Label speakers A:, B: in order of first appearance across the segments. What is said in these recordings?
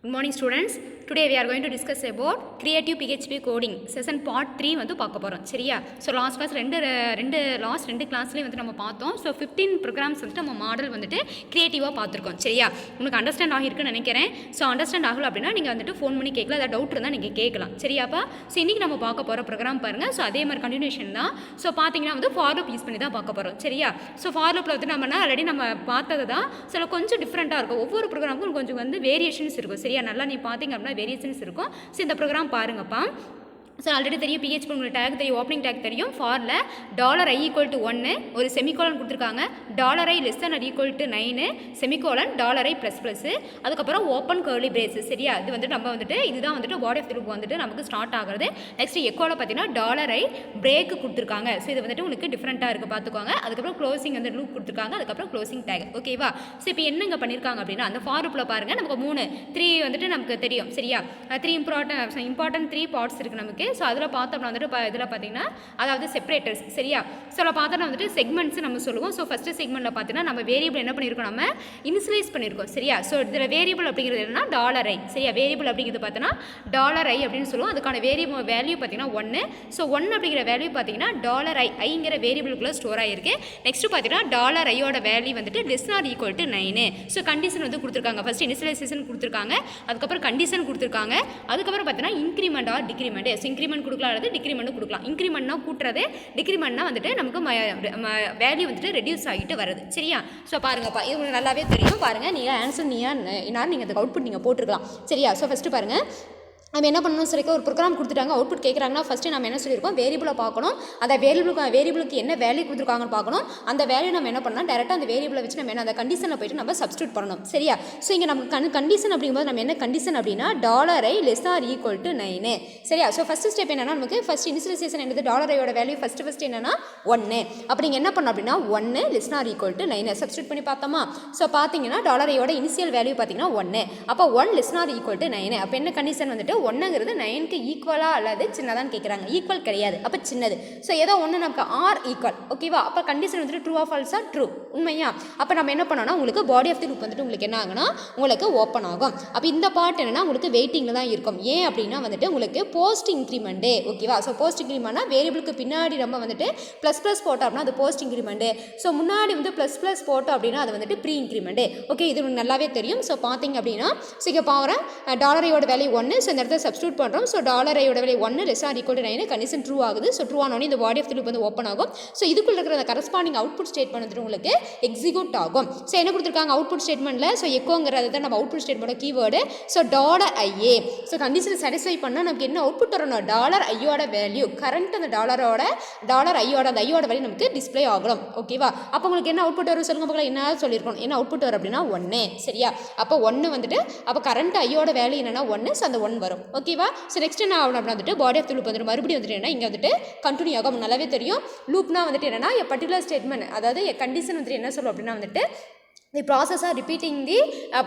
A: Good morning students. Today we are going to discuss about creative PHP coding session part 3 வந்து பார்க்க போறோம் சரியா. So last class ரெண்டு கிளாஸ்லயே வந்து நம்ம பார்த்தோம். So 15 programs வந்து நம்ம மாடல் வந்துட்டு கிரியேட்டிவா பார்த்திருக்கோம் சரியா. உங்களுக்கு அண்டர்ஸ்டாண்ட் ஆகிருக்குன்னு நினைக்கிறேன். So அண்டர்ஸ்டாண்ட் ஆகல அப்படினா நீங்க வந்துட்டு ஃபோன் பண்ணி கேட்கலாம். ஏதாவது டவுட் இருந்தா நீங்க கேட்கலாம் சரியாப்பா. So இன்னைக்கு நம்ம பார்க்க போற program பாருங்க. So அதே மாதிரி கண்டினியூஷன் தான். So பாத்தீங்கன்னா வந்து for loop யூஸ் பண்ணி தான் பார்க்க போறோம் சரியா. So for loopல வந்து நம்ம ஆல்ரெடி நம்ம பார்த்தது தான். சில கொஞ்சம் டிஃபரண்டா இருக்கும். ஒவ்வொரு ப்ரோகிராமுக்கும் கொஞ்சம் வந்து வேரியேஷன்ஸ் இருக்கும் சரியா. நல்லா நீ பாத்தீங்க அப்படினா வேரியேஷன்ஸ் இருக்கும். ஸோ இந்த ப்ரோக்ராம் பாருங்கப்பா. ஸோ ஆல்ரெடி தெரியும் PHP உங்களுக்கு டேக் தெரியும், ஓப்பனிங் டேக் தெரியும். ஃபாரில் $i = 1 ஒரு செமிகோலன் கொடுத்துருக்காங்க. $i <= 9 செமிகோலன் $i++, அதுக்கப்புறம் ஓப்பன் கர்லி பிரேசஸ் சரியா. இது வந்துட்டு நம்ம வந்துட்டு இதுதான் வந்துட்டு பாடி ஆஃப் தி லூப் வந்துட்டு நமக்கு ஸ்டார்ட் ஆகுறது. நெக்ஸ்ட் எக்கோவில் பார்த்தீங்கன்னா $i பிரேக் கொடுத்துருக்காங்க. ஸோ இது வந்துட்டு உங்களுக்கு டிஃப்ரெண்ட்டாக இருக்குது பார்த்துக்கோங்க. அதுக்கப்புறம் க்ளோசிங் வந்து லூப் கொடுத்துருக்காங்க. அதுக்கப்புறம் க்ளோசிங் டேக் ஓகேவா. ஸோ இப்போ என்னங்க பண்ணியிருக்காங்க அப்படின்னா அந்த ஃபார் லூப்பில் பாருங்கள் நமக்கு 3 வந்துட்டு நமக்கு தெரியும் சரியா. 3 இம்பார்ட்டன்ட் 3 பார்ட்ஸ் இருக்குது நமக்கு. ஸோ அதில் பார்த்தோம்னா வந்துட்டு இதில் பார்த்தீங்கன்னா அதாவது செப்பரேட்டர்ஸ் சரியா. ஸோ அதில் பார்த்தோம்னா வந்துட்டு செக்மெண்ட்ஸ் நம்ம சொல்லுவோம். ஸோ ஃபஸ்ட்டு செக்மெண்ட்டில் பார்த்தீங்கன்னா நம்ம வேரியபிள் என்ன பண்ணியிருக்கோம், நம்ம இனிஷியலைஸ் பண்ணியிருக்கோம் சரியா. ஸோ இதில் வேரியபிள் அப்படிங்கிறது என்னன்னா $i சரியா. வேரியபிள் அப்படிங்கிறது பார்த்தீங்கன்னா $i அப்படின்னு சொல்லுவோம். அதுக்கான வேரியபிள் வேல்யூ பார்த்தீங்கன்னா 1. ஸோ 1 அப்படிங்கிற வேல்யூ பார்த்தீங்கன்னா $iங்கிற வேரியபிளுக்குள்ளே ஸ்டோர் ஆகிருக்கு. நெக்ஸ்ட் பார்த்தீங்கன்னா $iயோட வேல்யூ வந்துட்டு <= 9. ஸோ கண்டிஷன் வந்து கொடுத்துருக்காங்க. ஃபஸ்ட் இனிஷியலைசேஷன் கொடுத்துருக்காங்க, அதுக்கப்புறம் கண்டிஷன் கொடுத்துருக்காங்க, அதுக்கப்புறம் பார்த்தீங்கன்னா increment R decrement. So increment கொடுக்கலாம் அல்லது டிக்ரிமெண்ட் கொடுக்கலாம். இன்க்ரிமெண்ட்னா கூட்டுறது, டிக்ரிமெண்ட்னா வந்துட்டு நமக்கு வேல்யூ வந்துட்டு ரெடியூஸ் ஆகிட்டு வருது சரியா. ஸோ பாருங்கப்பா, இது உங்களுக்கு நல்லாவே தெரியும். பாருங்கள் நீங்கள் ஆன்சர் நீங்கள் அதுக்கு அவுட்புட் நீங்கள் போட்டுருக்கலாம் சரியா. ஸோ ஃபஸ்ட்டு பாருங்கள் நம்ம என்ன பண்ணணும் சரிக்கா, ஒரு ப்ரோக்ராம் கொடுத்துட்டாங்க, அவுட்புட் கேட்குறாங்கன்னா ஃபஸ்ட்டு நம்ம என்ன சொல்லியிருக்கோம், வேரியபிளை பார்க்கணும். அந்த வேரியபிளுக்கு என்ன வேல்யூ கொடுத்துருக்காங்கன்னு பார்க்கணும். அந்த வேல்யூ நம்ம என்ன பண்ணணும், டேரெக்டாக அந்த வேரியபிளை வச்சு நம்ம என்ன அந்த கண்டிஷனில் போய்ட்டு நம்ம சப்ஸ்டியூட் பண்ணணும் சரியா. ஸோ இங்கே நமக்கு கண்டிஷன் அப்படிங்கும்போது நம்ம என்ன கண்டிஷன் அப்படின்னா $i <= 9 சரியா. ஸோ ஃபஸ்ட்டு ஸ்டெப் என்னன்னா நமக்கு ஃபஸ்ட் இனிஷியலைசேஷன் என்னது, $iயோட வேல்யூ ஃபஸ்ட்டு என்னன்னா 1. அப்படி இங்கே என்ன பண்ணணும் அப்படின்னா 1 <= 9 சப்ஸ்டியூட் பண்ணி பார்த்தோமா. ஸோ பார்த்தீங்கன்னா $iயோட இனிஷியல் வேல்யூ பார்த்தீங்கன்னா 1. அப்போ 1 <= 9. அப்போ என்ன கண்டிஷன் வந்துட்டு 1ங்கிறது 9க்கு ஈக்குவலா அல்லது சின்னதான்னு கேட்குறாங்க. ஈக்குவல் கிடையாது, அப்போ சின்னது. ஸோ ஏதோ ஒன்று நமக்கு ஆர் ஈக்குவல் ஓகேவா. அப்போ கண்டிஷன் வந்துட்டு ட்ரூ ஆஃப் ஃபால்ஸா, ட்ரூ உண்மையா. அப்போ நம்ம என்ன பண்ணோம்னா உங்களுக்கு பாடி ஆஃப் தி லூப் வந்துட்டு உங்களுக்கு என்ன ஆகுனா உங்களுக்கு ஓப்பன் ஆகும். அப்போ இந்த பார்ட் என்னன்னா உங்களுக்கு வெயிட்டிங்கில் தான் இருக்கும். ஏன் அப்படின்னா வந்துட்டு உங்களுக்கு போஸ்ட் இன்க்ரிமெண்ட்டு ஓகேவா. ஸோ போஸ்ட் இன்க்ரிமெண்ட்னா வேரியபிளுக்கு பின்னாடி நம்ம வந்துட்டு ++ போட்டோம் அப்படின்னா அது போஸ்ட் இன்க்ரிமெண்ட்டு. ஸோ முன்னாடி வந்து ++ போட்டோம் அப்படின்னா அது வந்துட்டு ப்ரீ இன்க்ரிமெண்ட்டு ஓகே. இது நல்லாவே தெரியும். ஸோ பார்த்தீங்க அப்படின்னா ஸோ இங்கே பாருங்க $iயோட வேல்யூ 1. ஸோ இந்த இடத்துல சப்ஸ்டியூட் பண்ணுறோம். ஸோ $iயோட வேல்யூ 1 <= 9 கண்டிஷன் ட்ரூ ஆகுது. ஸோ ட்ரூ ஆனோடனே இந்த பாடி ஆஃப் தி லூப் வந்து ஓப்பன் ஆகும். ஸோ இதுக்குள்ள இருக்கிற அந்த கரஸ்பாண்டிங் அவுட்புட் ஸ்டேட்மெண்ட் வந்துட்டு உங்களுக்கு எக்ஸிக்யூட் ஆகும். ஸோ என்ன கொடுத்துருக்காங்க அவுட்புட் ஸ்டேட்மெண்ட்டில், ஸோ எக்கோங்கிறது தான் நம்ம output statement keyword. So $i so condition satisfy பண்ணால் நமக்கு என்ன அவுட்புட் வரணும், $iயோட வேல்யூ கரண்ட் அந்த $iயோட வேல்யூ நமக்கு டிஸ்பிளே ஆகணும் ஓகேவா. அப்போ உங்களுக்கு என்ன அவுட்புட் வரும் சொல்லுங்க பார்க்கலாம். என்ன சொல்லியிருக்கணும், என்ன அவுட்புட் வரும் அப்படின்னா 1 சரியா. அப்போ 1 வந்துட்டு அப்போ கரண்ட் ஐயோட வேல்யூ என்னன்னா 1. ஸோ அந்த 1 வரும் ஓகேவா. ஸோ நெக்ஸ்ட் என்ன ஆகணும் அப்படின்னா வந்துட்டு பாடி ஆஃப் தி லூப் வந்துட்டு மறுபடியும் வந்துட்டு என்ன இங்கே வந்துட்டு கண்டினியூ ஆகும். நல்லாவே தெரியும் லூப்னா வந்துட்டு என்னன்னா பர்டிகுலர் ஸ்டேட்மெண்ட் அதாவது கண்டிஷன் வந்துட்டு என்ன சொல்லும் அப்படின்னா வந்துட்டு the process of repeating the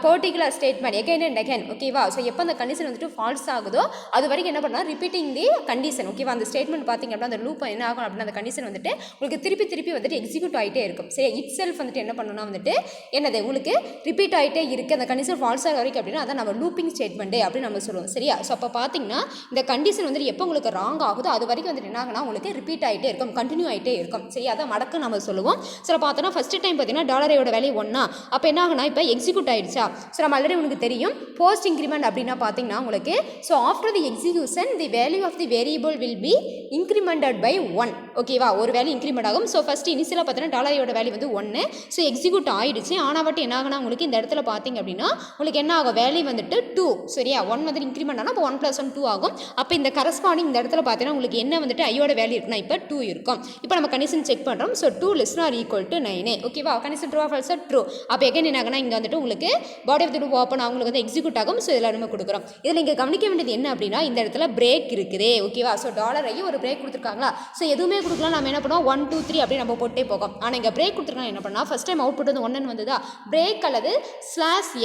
A: particular statement again and again ஓகேவா. ஸோ எப்போ அந்த கண்டிஷன் வந்துட்டு ஃபால்ஸ் ஆகுதோ அது வரைக்கும் என்ன பண்ணால் ரிப்பீட்டிங் தி கண்டிஷன் ஓகேவா. அந்த ஸ்டேட்மெண்ட் பார்த்தீங்க அப்படின்னா அந்த லூப் என்ன ஆகும் அப்படின்னா அந்த கண்டிஷன் வந்துட்டு உங்களுக்கு திருப்பி வந்துட்டு எக்ஸிக்யூட் ஆகிட்டே இருக்கும் சரி. இட் செல்ஃப் வந்துட்டு என்ன பண்ணணும்னா வந்துட்டு என்னது உங்களுக்கு ரிப்பீட் ஆகிட்டே இருக்குது. அந்த கண்டிஷன் ஃபால்ஸ் ஆக வரைக்கும் அப்படின்னா அதான் நம்ம லூப்பிங் ஸ்டேட்மெண்ட் அப்படின்னு நம்ம சொல்லுவோம் சரியா. ஸோ அப்போ பார்த்தீங்கன்னா இந்த கண்டிஷன் வந்துட்டு எப்போ உங்களுக்கு ராங் ஆகுதோ அது வரைக்கும் வந்துட்டு என்ன ஆகுனா உங்களுக்கு ரிப்பீட் ஆகிட்டே இருக்கும், கண்டினியூ ஆகிட்டே இருக்கும் சரி. அதான் மடக்கு நம்ம சொல்லுவோம். ஸோ பார்த்தோன்னா ஃபஸ்ட்டு டைம் பார்த்தீங்கன்னா $iயோட வேல்யூ 1. அப்போ என்ன ஆகுனா இப்போ எக்ஸிக்யூட் ஆயிடுச்சா. ஸோ நம்ம ஆல்ரெடி உங்களுக்கு தெரியும் போஸ்ட் இன்க்ரிமெண்ட் அப்படின்னா பார்த்தீங்கன்னா உங்களுக்கு so after the execution the value of the variable will be incremented by 1 ஓகேவா. ஒரு வேல்யூ இன்க்ரிமெண்ட் ஆகும். ஸோ ஃபஸ்ட்டு இனிஷியலாக பார்த்தீங்கன்னா $iயோட வேல்யூ வந்து 1. ஸோ எக்ஸிக்யூட் ஆயிடுச்சு. ஆனால் வட்டி என்ன ஆகுனா உங்களுக்கு இந்த இடத்துல பார்த்தீங்க அப்படின்னா உங்களுக்கு என்ன ஆகும் வேல்யூ வந்துட்டு 2 சரியா. 1 வந்து இன்க்ரிமெண்ட் ஆனால் இப்போ 1 + 1 2 ஆகும். அப்போ இந்த கரஸ்பாண்டிங் இந்த இடத்துல பார்த்தீங்கன்னா உங்களுக்கு என்ன வந்துட்டு ஐயோட வேல்யூ இருக்குன்னா இப்போ 2 இருக்கும். இப்போ நம்ம கண்டிஷன் செக் பண்ணுறோம். ஸோ 2 <= 9 ஓகேவா. கண்டிஷன் ட்ரூ ஆஃப் ஃபால்ஸா, ட்ரூ. அப்போ எகைன் என்ன ஆகுனா இங்கே வந்துட்டு உங்களுக்கு body of the loop open அவங்களுக்கு வந்து எக்ஸிக்யூட் ஆகும். ஸோ இதில் நம்ம கொடுக்குறோம். இதில் இங்கே கவனிக்க வேண்டியது என்ன அப்படின்னா இந்த இடத்துல பிரேக் இருக்குது ஓகேவா. ஸோ $i ஒரு பிரேக் கொடுத்துருக்காங்களா. ஸோ எதுவுமே கொடுக்கலாம் நம்ம என்ன பண்ணுவோம் 1 2 3 அப்படி நம்ம போட்டே போகும். ஆனால் இங்கே பிரேக் கொடுத்துருக்காங்க என்ன பண்ணால் ஃபஸ்ட் டைம் அவுட்புட் வந்து 1 வந்ததா பிரேக் அல்லது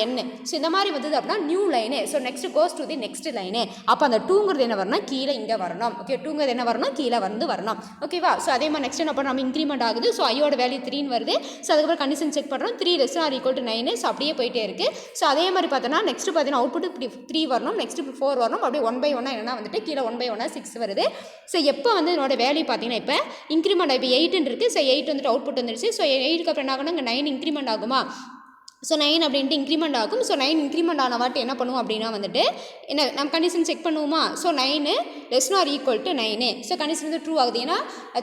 A: /n. ஸோ இந்த மாதிரி வந்தது அப்படின்னா new line. So next goes to the next line. அப்போ அந்த 2ங்கிறது என்ன வரணும் கீழே இங்கே வரணும் ஓகே. 2ங்கிறது என்ன வரணும் கீழே வந்து வரணும் ஓகேவா. ஸோ அதே மாதிரி நெக்ஸ்ட் என்ன பண்ண நம்ம இன்க்ரிமெண்ட் ஆகுது. ஸோ ஐயோட வேல்யூ 3 வருது. ஸோ அதுக்கப்புறம் கண்டிஷன் செக் பண்ணுறோம் 3 less or equal to 9. So அப்படியே போயிட்டே இருக்குது. ஸோ அதே மாதிரி பார்த்தோன்னா நெக்ஸ்ட் பார்த்தீங்கன்னா அவுட்புட் இப்படி 3 வரணும், நெக்ஸ்ட் 4 வரணும், அப்படியே 1 by 1 என்னன்னா வந்துட்டு கீழே 1 by 1 6 வருது. ஸோ எப்போ வந்து என்னோட வேல்யூ பார்த்தீங்கன்னா இப்போ இன்க்ரிமெண்ட் இப்போ 8 இருக்குது. ஸோ 8 வந்துட்டு அவுட்புட் வந்துருச்சு. ஸோ 8க்கு அப்புறம் என்ன ஆகணும், இங்கே 9 இன்க்ரிமெண்ட் ஆகுமா. ஸோ 9 அப்படின்ட்டு இன்க்ரிமெண்ட் ஆகும். ஸோ 9 இன்க்ரிமெண்ட் ஆன வாட்டி என்ன பண்ணுவோம் அப்படின்னா வந்துட்டு என்ன நம்ம கண்டிஷன் செக் பண்ணுவோமா. So 9 less or equal to 9. So condition வந்து ட்ரூ ஆகுது. ஏன்னா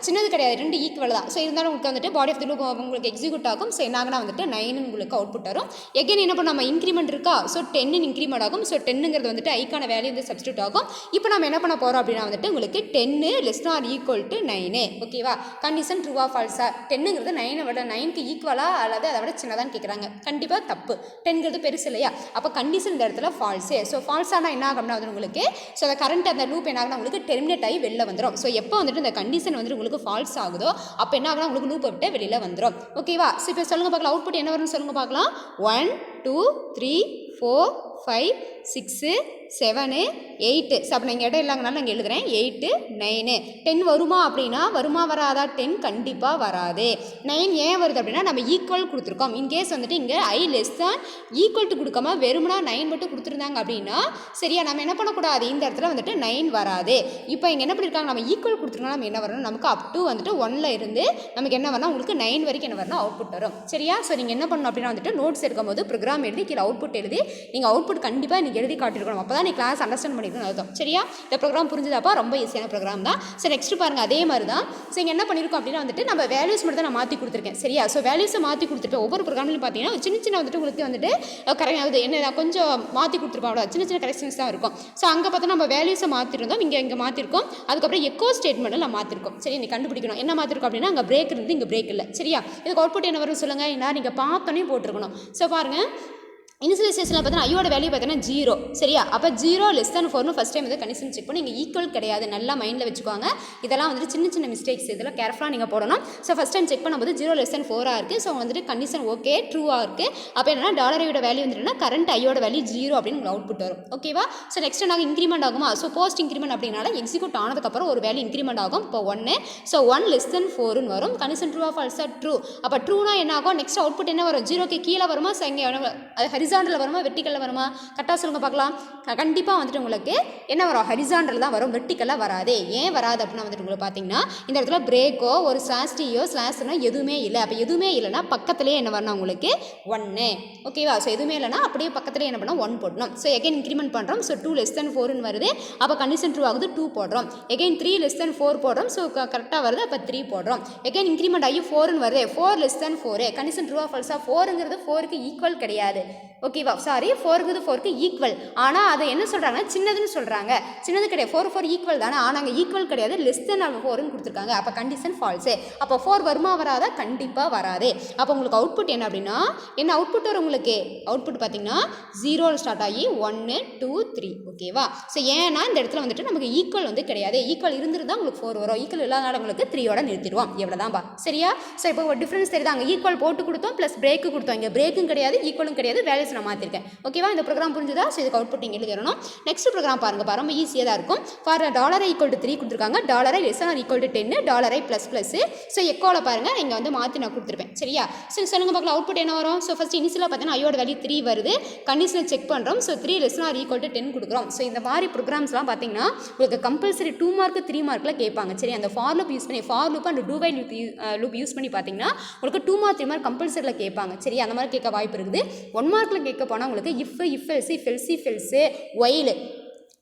A: சின்னது கிடையாது, 2 ஈக்குவல் தான். ஸோ இருந்தாலும் உங்களுக்கு வந்துட்டு பாடி ஆஃப் தி லூப் உங்களுக்கு எக்ஸிக்யூட் ஆகும். ஸோ என்ன ஆகுனா வந்துட்டு 9 உங்களுக்கு அவுட்புட் வரும். எகைன் என்ன பண்ண நம்ம இன்க்ரிமெண்ட் இருக்கா. ஸோ 10 இன்க்ரிமெண்ட் ஆகும். ஸோ 10ங்கிறது வந்துட்டு ஐக்கான வேல்யூ வந்து சப்ஸ்டியூட் ஆகும். இப்போ நம்ம என்ன பண்ண போகிறோம் அப்படின்னா வந்துட்டு உங்களுக்கு 10 லெஸ் ஆர் ஈக்குவல் டு 9. ஓகேவா. கண்டிஷன் ட்ரூவா ஃபால்ஸா. 10ங்கிறது 9 விட 9க்கு ஈக்குவலா அல்லது அதை விட சின்னதான்னு கேட்குறாங்க. கண்டிப்பாக தப்பு. 10ங்கிறது பெருசு இல்லையா. அப்போ கண்டிஷன் இந்த இடத்துல ஃபால்ஸு. ஸோ ஃபால்ஸானா என்ன ஆகும்னா வந்து உங்களுக்கு ஸோ அந்த கரண்ட் அந்த லூப் என்ன ஆகுனா உங்களுக்கு டெர்மினேட் ஆகி வெளில வந்துடும். ஸோ எப்போ வந்துட்டு இந்த கண்டிஷன் வந்துட்டு உங்களுக்கு ஃபால்ஸ் ஆகுதோ அப்போ என்ன ஆகுனா உங்களுக்கு லூப்பை விட்டு வெளியில் வந்துடும். ஓகேவா. ஸோ இப்போ சொல்லுங்கள் பார்க்கலாம் அவுட்புட் என்ன வரும்னு சொல்லுங்கள் பார்க்கலாம். 1 2 3 4 5 6 7 8. ஸோ அப்போ நீங்கள் இடம் இல்லாங்கனாலும் நான் எழுதுகிறேன் 8 9 10 வருமா அப்படின்னா வருமா வராதா. 10 கண்டிப்பாக வராது. 9 ஏன் வருது அப்படின்னா நம்ம ஈக்குவல் கொடுத்துருக்கோம். இன்கேஸ் வந்துட்டு இங்கே ஐ லெஸ் தான் ஈக்குவல் டு கொடுக்காம வெறுமனா 9 மட்டும் கொடுத்துருந்தாங்க அப்படின்னா சரியா நம்ம என்ன பண்ணக்கூடாது, இந்த இடத்துல வந்துட்டு 9 வராது. இப்போ இங்கே என்ன பண்ணியிருக்காங்க, நம்ம ஈக்குவல் கொடுத்துருக்கோம். நம்ம என்ன வரணும், நமக்கு அப் டு வந்துட்டு 1ல் இருந்து நமக்கு என்ன வரணும், உங்களுக்கு 9 வரைக்கும் என்ன வரணும் அவுட்புட் வரும். சரியா. ஸோ நீங்கள் என்ன பண்ணணும் அப்படின்னா வந்துட்டு நோட்ஸ் எடுக்கும்போது ப்ரோக்ராம் எழுதி கீழே அவுட்புட் எழுதி நீங்கள் அவுட்புட் கண்டிப்பாக நீங்கள் எழுதி காட்டிருக்கணும். அப்போ தான் நீ கிளாஸ் அண்டர்ஸ்டாண்ட் பண்ணிக்கணும் அர்த்தம். சரியா. இந்த ப்ரோக்ராம் புரிஞ்சுதாப்பா, ரொம்ப ஈஸியான ப்ரோக்ராம் தான். ஸோ நெக்ஸ்ட் பாருங்கள் அதே மாதிரி தான். ஸோ இங்கே என்ன பண்ணியிருக்கோம் அப்படின்னா வந்துட்டு நம்ம வேல்யூஸ் மட்டும் தான் நான் மாற்றி கொடுத்துருக்கேன். சரியா. ஸோ வேல்யூஸை மாற்றி கொடுத்துருப்பேன். ஒவ்வொரு ப்ரோக்ராம்லையும் பார்த்தீங்கன்னா சின்ன சின்ன வந்துட்டு உங்களுக்கு வந்துட்டு கரெக்ட் என்ன கொஞ்சம் மாற்றி கொடுத்துருப்போம். அவ்வளோ சின்ன சின்ன கரெக்ஷன்ஸ் தான் இருக்கும். ஸோ அங்கே பார்த்தா நம்ம வேல்யூஸை மாற்றிருந்தோம், இங்கே மாற்றிருக்கோம். அதுக்கப்புறம் எக்கோ ஸ்டேட்மெண்ட்டில் நான் மாற்றிருக்கோம். சரி நீ கண்டுபிடிக்கணும் என்ன மாற்றிருக்கோம் அப்படின்னா அங்கே பிரேக் இருந்து இங்கே பிரேக் இல்லை. சரியா. இதுக்கு அவுட்புட் என்ன வரும் சொல்லுங்கள். என்ன நீங்கள் பார்த்தோன்னே போட்டிருக்கணும். ஸோ பாருங்கள் இனிஷியலைசேஷனில் பார்த்தீங்கன்னா ஐயோட வேல்யூ பார்த்தீங்கன்னா 0. சரியா. அப்போ 0 லெஸ் தேன் 4 ஃபஸ்ட் டைம் வந்து கண்டிஷன் செக் பண்ணி இங்கே ஈக்குவல் கிடையாது. நல்லா மைண்டில் வச்சுக்கோங்க. இதெல்லாம் வந்துட்டு சின்ன சின்ன மிஸ்டேக்ஸ், இதெல்லாம் கேர்ஃபுல்லாக நீங்கள் போடணும். ஸோ ஃபஸ்ட் டைம் செக் பண்ணும்போது 0 லெஸ் தேன் 4 இருக்குது. ஸோ வந்துட்டு கண்டிஷன் ஓகே ட்ரூவாக இருக்குது. அப்போ என்னன்னா டாலரோட வேல்யூ வந்துட்டுனா கரண்ட் ஐயோட வேல்யூ 0 அப்படின்னு உங்களுக்கு அவுட்புட் வரும். ஓகேவா. ஸோ நெக்ஸ்ட் நாங்கள் இன்க்ரிமெண்ட் ஆகுமா. ஸோ போஸ்ட் இன்க்ரிமெண்ட் அப்படின்னால எக்ஸிக்யூட் ஆனதுக்கப்புறம் ஒரு வேல்யூ இன்க்ரிமெண்ட் ஆகும். இப்போ 1. ஸோ 1 லெஸ் தேன் 4ன்னு வரும். கண்டிஷன் ட்ரூவா ஃபால்ஸா ட்ரூ. அப்போ ட்ரூனா என்ன ஆகும், நெக்ஸ்ட் அவுட்புட் என்ன வரும், 0க்கு கீழே வருமா. ஸோ இங்கே அது ஹரிசாண்டல் வருமா வெர்டிக்கல் வருமா. கரெக்டாக சொல்லுங்க பார்க்கலாம். கண்டிப்பாக வந்துட்டு உங்களுக்கு என்ன வரும், ஹரிசாண்டல் தான் வரும், வெர்டிக்கலாக வராது. ஏன் வராது அப்படின்னா வந்துட்டு உங்களுக்கு பார்த்தீங்கன்னா இந்த இடத்துல பிரேக்கோ ஒரு ஸ்லாஷ் டீயோ ஸ்லாஷ்னா எதுவுமே இல்லை. அப்போ எதுவுமே இல்லைன்னா பக்கத்துலேயே என்ன வரணும் உங்களுக்கு 1. ஓகேவா. ஸோ எதுவுமே இல்லைனா அப்படியே பக்கத்துலேயே என்ன பண்ணோம் 1 போடணும். ஸோ எகைன் இன்க்ரிமெண்ட் பண்ணுறோம். ஸோ 2 லெஸ் தேன் 4ன்னு வருது. அப்போ கண்டிஷன் ட்ரூ ஆகுது 2 போடுறோம். எகைன் 3 லெஸ் தேன் 4 போடுறோம். ஸோ கரெக்டாக வருது. அப்போ 3 போடுறோம். எகைன் இன்க்ரிமெண்ட் ஆகி 4ன்னு வருது. 4 லெஸ் தேன் 4 கண்டிஷன் ட்ரூவா ஃபால்ஸா. 4ங்கிறது 4க்கு ஈக்குவல் கிடையாது. ஓகேவா. சாரி 4ங்கிறது 4க்கு ஈக்குவல். ஆனால் அதை என்ன சொல்கிறாங்கன்னா சின்னதுன்னு சொல்கிறாங்க. சின்னது கிடையாது. 4 ஈக்குவல் தானே. ஆனால் அங்கே ஈக்குவல் கிடையாது. லெஸ் தென் 4ன்னு கொடுத்துருக்காங்க. அப்போ கண்டிஷன் ஃபால்ஸு. அப்போ 4 வருமா வராதா, கண்டிப்பாக வராது. அப்போ உங்களுக்கு அவுட்புட் என்ன அப்படின்னா என்ன அவுட்புட் வரும் உங்களுக்கு, அவுட்புட் பார்த்தீங்கன்னா 0 ஸ்டார்ட் ஆகி 1 2 3. ஓகேவா. ஸோ ஏன்னா இந்த இடத்துல வந்துட்டு நமக்கு ஈக்குவல் வந்து கிடையாது. ஈக்குவல் இருந்திருந்தால் உங்களுக்கு 4 வரும். ஈக்குவல் இல்லாதனால உங்களுக்கு 3யோட நிறுத்திடுவோம். எவ்வளோதான்பா. சரியா. ஸோ இப்போ ஒரு டிஃப்ரென்ஸ் தெரியுது. அங்கே ஈக்குவல் போட்டு கொடுத்தோம் ப்ளஸ் பிரேக்கு கொடுத்தோம். இங்கே பிரேக்கும் கிடையாது ஈக்குவலும் கிடையாது. வேல்யூஸ் நான் மாற்றிருக்கேன். ஓகேவா. இந்த ப்ரோக்ராம் புரிஞ்சுதா. ஸோ இதுக்கு அவுட்புட் நீங்கள் எழுதிடணும். நெக்ஸ்ட் ப்ரோக்ராம் பாருங்க. ரொம்ப ஈஸியாக தான் இருக்கும். ஃபார் டாலரை ஈக்குவல் டு 3 கொடுத்துருக்காங்க. டாலரை லெஸ் ஆர் ஈக்குவல் டு 10. டாலரை ப்ளஸ் ப்ளஸ். ஸோ எக்கோவில் பாருங்கள் இங்கே வந்து மாற்றி நான் கொடுத்துருப்பேன். சரியா. ஸோ சொல்லுங்க பார்க்கலாம் அவுட்புட் என்ன வரும். ஸோ ஃபஸ்ட் இனிஷியலாக பார்த்தீங்கன்னா ஐயோட வேல்யூ 3 வருது. கண்டிஷனை செக் பண்ணுறோம். So 3 less or equal to 10 கொடுக்குறோம். ஸோ இந்த மாதிரி ப்ரோக்ராம்ஸ்லாம் பார்த்தீங்கன்னா உங்களுக்கு கம்பல்சரி 2 மார்க் 3 மார்க்கில் கேட்பாங்க. சரி. அந்த ஃபார் லூப் யூஸ் பண்ணி for loop and two while loop use பண்ணி பார்த்தீங்கன்னா உங்களுக்கு 2 மார்க் 3 மார்க் கம்பல்சரியில் கேட்பாங்க. சரி. அந்த மாதிரி கேட்க வாய்ப்பு இருக்குது. 1 மார்க்கில் கேட்க போனால் உங்களுக்கு இஃப் எல்ஸ் ஒயில்.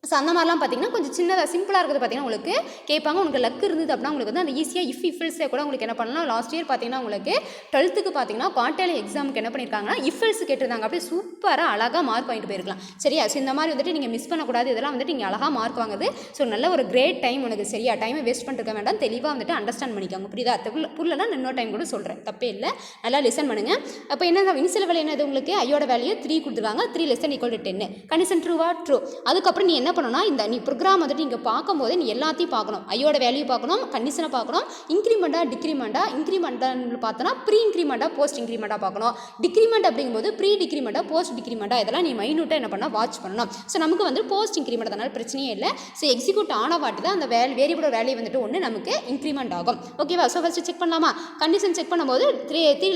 A: ஸோ அந்த மாதிரிலாம் பார்த்தீங்கன்னா கொஞ்சம் சின்னதாக சிம்பிளாக இருக்கிறது பார்த்தீங்கன்னா உங்களுக்கு கேட்பாங்க. உங்களுக்கு லக் இருந்தது அப்படின்னா உங்களுக்கு வந்து அந்த ஈஸியாக இஃப்எல்ஸே கூட உங்களுக்கு என்ன பண்ணலாம். லாஸ்ட் இயர் பார்த்தீங்கன்னா உங்களுக்கு 12th பார்த்தீங்கன்னா குவார்டர்லி எக்ஸாமுக்கு என்ன பண்ணியிருக்காங்கன்னா இஃப்எல்ஸ் கேட்டிருந்தாங்க. அப்படியே சூப்பராக அழகாக மார்க் வாங்கிட்டு போயிருக்கலாம். சரியா. ஸோ இந்த மாதிரி வந்துட்டு நீங்கள் மிஸ் பண்ணக்கூடாது. இதெல்லாம் வந்துட்டு நீங்கள் அழகாக மார்க் வாங்குது. ஸோ நல்ல ஒரு கிரேட் டைம் உனக்கு. சரியா. டைமை வேஸ்ட் பண்ணிருக்க வேண்டாம். தெளிவாக வந்துட்டு அண்டர்ஸ்டாண்ட் பண்ணிக்கோங்க. புரியுதா. புரியலன்னா இன்னொரு டைம் கூட சொல்கிறேன். தப்பே இல்லை. நல்லா லிசன் பண்ணுங்கள். அப்போ என்ன இனிஷியல் வேல்யூ என்னது உங்களுக்கு ஐயோட வேல்யூ 3 கொடுத்துருக்காங்க. 3 less than equal to 10. Condition ட்ரூவா ட்ரூ. அதுக்கப்புறம் நீ என்ன என்ன பண்ணணும்னா இந்த நீ ப்ரோக்ராம் வந்துட்டு நீங்கள் பார்க்கும்போது நீ எல்லாத்தையும் பார்க்கணும். ஐயோட வேல்யூ பார்க்கணும், கண்டிஷனை பார்க்கணும், இன்க்ரிமெண்ட்டாக டிக்ரிமெண்ட்டாக, இன்க்ரிமெண்ட்டாக பார்த்தோன்னா ப்ரீ இன்க்ரிமெண்ட்டாக போஸ்ட் இன்க்ரிமெண்ட்டாக பார்க்கணும். டிக்ரிமெண்ட் அப்படிங்கும்போது ப்ரீ டிக்ரிமெண்ட்டாக போஸ்ட் டிக்ரிமெண்ட்டாக இதெல்லாம் நீ மைனூட்டாக என்ன பண்ணால் வாட்ச் பண்ணணும். ஸோ நமக்கு வந்து போஸ்ட் இன்க்ரிமெண்ட் அதனால் பிரச்சனையே இல்லை. ஸோ எக்ஸிக்யூட் ஆன வாட்டி தான் அந்த வேரியபிளோட வேல்யூ வந்துட்டு ஒன்று நமக்கு இன்க்ரிமெண்ட் ஆகும். ஓகேவா? ஸோ ஃபஸ்ட்டு செக் பண்ணலாமா? கண்டிஷன் செக் பண்ணும்போது 3 ≤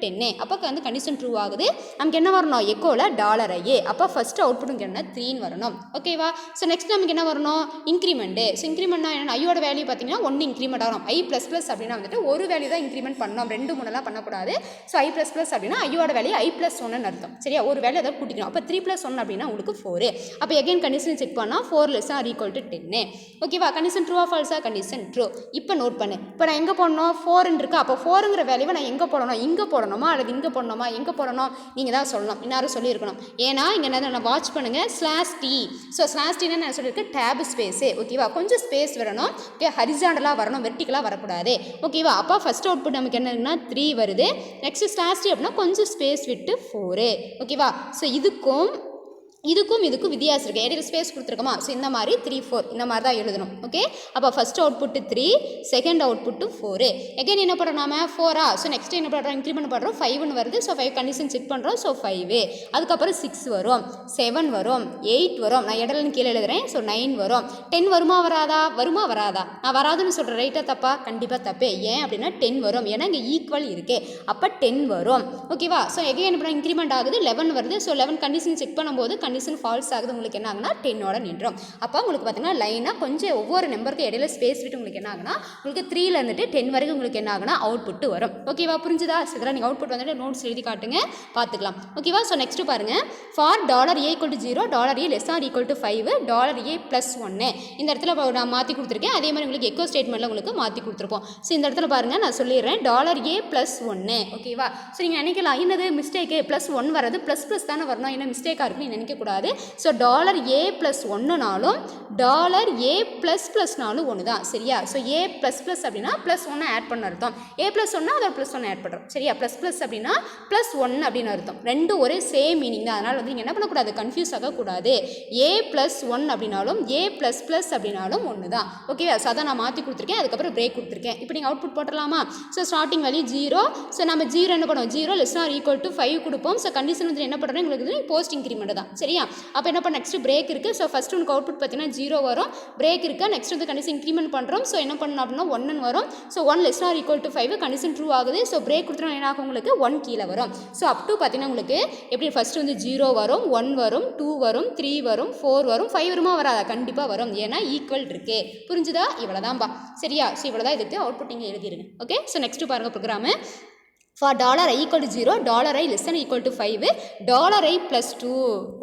A: 10 அப்போ வந்து கண்டிஷன் ட்ரூ ஆகுது. நமக்கு என்ன வரணும்? எக்கோவில் $i. அப்போ ஃபஸ்ட்டு அவுட்புட்டுக்கு என்ன 3 வரணும். ஓகேவா? ஸோ நெக்ஸ்ட் நமக்கு என்ன வரணும்? இன்க்ரிமெண்ட்டு. ஸோ இன்க்ரிமெண்ட்னா என்ன? ஐயோட வேல்யூ பார்த்தீங்கன்னா 1 இன்க்ரிமெண்ட் ஆகணும். I++ அப்படின்னா வந்துட்டு ஒரு வேல்யூ தான் இன்க்ரிமெண்ட் பண்ணணும், 2 3 பண்ணக்கூடாது. ஸோ I++ அப்படின்னா ஐயோட வேல்யூ I+1 அர்த்தம். சரியா? ஒரு வேல்யூ அதை கூட்டிக்கணும். அப்போ 3+1 அப்படின்னா உங்களுக்கு 4. அப்போ எகைன் கண்டிஷன் செக் பண்ணால் 4 ≤ 10. ஓகேவா? கண்டிஷன் ட்ரூவா ஃபால்ஸா? Condition true. இப்போ நோட் பண்ணு. இப்போ நான் எங்கே போடணும்? 4 இருக்கா? அப்போ 4ங்கிற வேல்யூவை நான் எங்கே போடணும்? இங்கே போடணுமா அல்லது இங்கே போடணுமா? எங்கே போடணும்? நீங்கள் தான் சொல்லணும். இன்னாரும் சொல்லியிருக்கணும். ஏன்னா இங்கே என்ன வாட்ச் பண்ணுங்கள், /t. ஸோ /tன்னு நான் சொல்லியிருக்கேன் டேப் ஸ்பேஸு. ஓகேவா? கொஞ்சம் ஸ்பேஸ் வரணும். ஓகே, ஹரிசாண்டலாக வரணும், வெர்டிக்கலாக வரக்கூடாது. ஓகேவா? அப்போ ஃபஸ்ட் அவுட்புட் நமக்கு என்னன்னா 3 வருது. நெக்ஸ்ட் /t அப்படின்னா கொஞ்சம் ஸ்பேஸ் விட்டு 4. ஓகேவா? ஸோ இதுக்கும் வித்தியாசம் இருக்குது. இடையில ஸ்பேஸ் கொடுத்துருக்கோமா? ஸோ இந்த மாதிரி 3 4 இந்த மாதிரி தான் எழுதணும். ஓகே, அப்போ first output 3, second output 4. Again என்ன பண்ணுறோம் நாம 4 ஸோ நெக்ஸ்ட் என்ன பண்ணுறோம்? இன்க்ரிமெண்ட் பண்ணுறோம். 5ன்னு வருது. ஸோ 5 கண்டிஷன் செக் பண்ணுறோம். ஸோ 5. அதுக்கப்புறம் 6 வரும், 7 வரும், 8 வரும். நான் இடத்துல கீழே எழுதுறேன். ஸோ 9 வரும். 10 வருமா வராதா? நான் வராதுன்னு சொல்கிறேன். ரைட்டாக தப்பா? கண்டிப்பாக தப்பு. ஏன் அப்படின்னா 10 வரும். ஏன்னா இங்கே ஈக்குவல் இருக்கு. அப்போ 10 வரும். ஓகேவா? ஸோ எகைன் என்ன பண்ண? இன்க்ரிமெண்ட் ஆகுது. 11 வருது. ஸோ 11 கண்டிஷன் செக் பண்ணும்போது கண்டிஷன் ஃபால்ஸ் ஆகுது. உங்களுக்கு என்ன ஆகுனா 10ஓட நின்றோம். அப்போ உங்களுக்கு பார்த்தீங்கன்னா லைனாக கொஞ்சம் ஒவ்வொரு நம்பருக்கு இடையில ஸ்பேஸ் விட்டு உங்களுக்கு என்ன ஆகுனா உங்களுக்கு 3ல இருந்துட்டு 10 வரைக்கும் உங்களுக்கு என்ன ஆகுனா அவுட்புட் வரும். ஓகேவா? புரிஞ்சுதா? இதெல்லாம் நீங்கள் அவுட்புட் வந்துட்டு நோட்ஸ் எழுதி காட்டுங்க, பார்த்துக்கலாம். ஓகேவா? ஸோ நெக்ஸ்ட் பாருங்க, ஃபார் $a = 0, $a <= 5, $a+1. இந்த இடத்துல நான் மாற்றி கொடுத்துருக்கேன். அதே மாதிரி உங்களுக்கு எக்கோ ஸ்டேட்மெண்ட்டில் உங்களுக்கு மாற்றி கொடுத்துருப்போம். ஸோ இந்த இடத்துல பாருங்கள், நான் சொல்லிடுறேன் $a+1. ஓகேவா? ஸோ நீங்கள் நினைக்கலாம் என்னது மிஸ்டேக்கு +1 வரது ++ தானே வரணும், என்ன மிஸ்டேக்காக இருக்குன்னு நினைக்கக்கூடாது. ஸோ $a+1னாலும் $a++னாலும் ஒன்று தான். சரியா? ஸோ a++ அப்படின்னா +1 ஆட் பண்ண அர்த்தம். a+1 அதோட +1 ஆட் பண்ணுறோம். சரியா? ++ அப்படின்னா +1 அப்படின்னு அர்த்தம். ரெண்டும் ஒரே சேம் மீனிங் தான். அதனால் வந்து நீங்கள் என்ன பண்ணக்கூடாது? கன்ஃபியூஸ் ஆகக்கூடாது. a+1 அப்படின்னாலும் a++ அப்படின்னாலும் ஒன்று தான். ஓகேவா? ஸோ அதான் நான் மாற்றி கொடுத்துருக்கேன். அதுக்கப்புறம் பிரேக் கொடுத்துருக்கேன். இப்போ நீங்கள் அவுட்புட் போட்டலாமா? So starting value 0. ஸோ நம்ம 0 என்ன பண்ணுவோம்? 0 <= 5 கொடுப்போம். ஸோ கண்டிஷன் வந்து என்ன பண்ணுறோம்? உங்களுக்கு போஸ்ட் இன்க்ரிமெண்ட் தான். சரியா? அப்போ என்ன பண்ண? நெக்ஸ்ட் பிரேக் இருக்குது. ஸோ ஃபஸ்ட் உனக்கு அவுட்புட் பார்த்தீங்கன்னா 0 வரும். பிரேக் இருக்குது. நெக்ஸ்ட் வந்து கண்டிஷன் இன்க்ரிமெண்ட் பண்ணுறோம். ஸோ என்ன பண்ணணும் அப்படின்னா 1 வரும். ஸோ 1 <= 5 கண்டிஷன் ட்ரூ ஆகுது. ஸோ பிரேக் கொடுத்தா என்ன ஆகும்? உங்களுக்கு 1 கீழே வரும். ஸோ அப் டு பார்த்தீங்கன்னா உங்களுக்கு எப்படி ஃபஸ்ட்டு வந்து 0 வரும், 1 வரும், 2 வரும், 3 வரும், 4 வரும், 5 வருமா வராதா? கண்டிப்பாக வரும். ஏன்னா ஈக்குவல் இருக்கு. புரிஞ்சுதா? இவ்வளோதான்பா. சரியா? ஸோ இவ்வளோ தான் இதுக்கு அவுட்புட் நீங்கள் எழுதிருங்க. ஓகே, ஸோ நெக்ஸ்ட் பாருங்கள் programme. For $i = 0, $i <= 5, $i+2.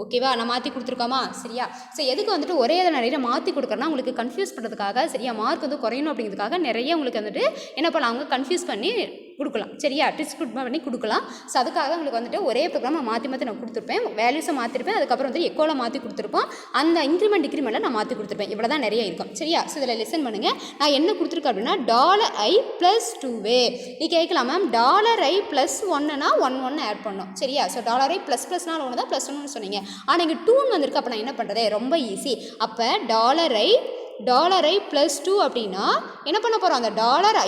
A: ஓகேவா? நான் மாற்றி கொடுத்துருக்கோமா? சரியா? ஸோ எதுக்கு வந்துட்டு ஒரே இதை நிறைய மாற்றி கொடுக்குறேன்னா உங்களுக்கு கன்ஃபியூஸ் பண்ணுறதுக்காக. சரியா? மார்க் வந்து குறையணும் அப்படிங்கிறதுக்காக நிறைய உங்களுக்கு வந்துட்டு என்ன பண்ணாங்க? கன்ஃபியூஸ் பண்ணி கொடுக்கலாம். சரியா? டிப்ஸ் பண்ணி கொடுக்கலாம். ஸோ அதுக்காக தான் உங்களுக்கு வந்துட்டு ஒரே ப்ரோக்ராமை மாற்றி நான் கொடுத்துருப்பேன். வேல்யூஸை மாற்றிருப்பேன். அதுக்கப்புறம் வந்து எக்கோவில் மாற்றி கொடுத்துருப்போம். அந்த இன்க்ரிமெண்ட் டிக்ரிமெண்ட்டில் நான் மாற்றி கொடுத்துருப்பேன். இவ்வளோ தான் நிறைய இருக்கும். சரியா? ஸோ இதில் லிசன் பண்ணுங்கள். நான் என்ன கொடுத்துருக்கேன் அப்படின்னா $i+2. நீ கேட்கலாம் மேம் $i+1னா 1 ஆட் பண்ணோம். சரியா? ஸோ $i++னால ஒன்று தான் +1 சொன்னீங்க. ஆனால் இங்கே 2 வந்திருக்கு. அப்போ நான் என்ன பண்ணுறது? ரொம்ப ஈஸி. அப்போ $i+2 அப்படின்னா என்ன பண்ண போகிறோம்? அந்த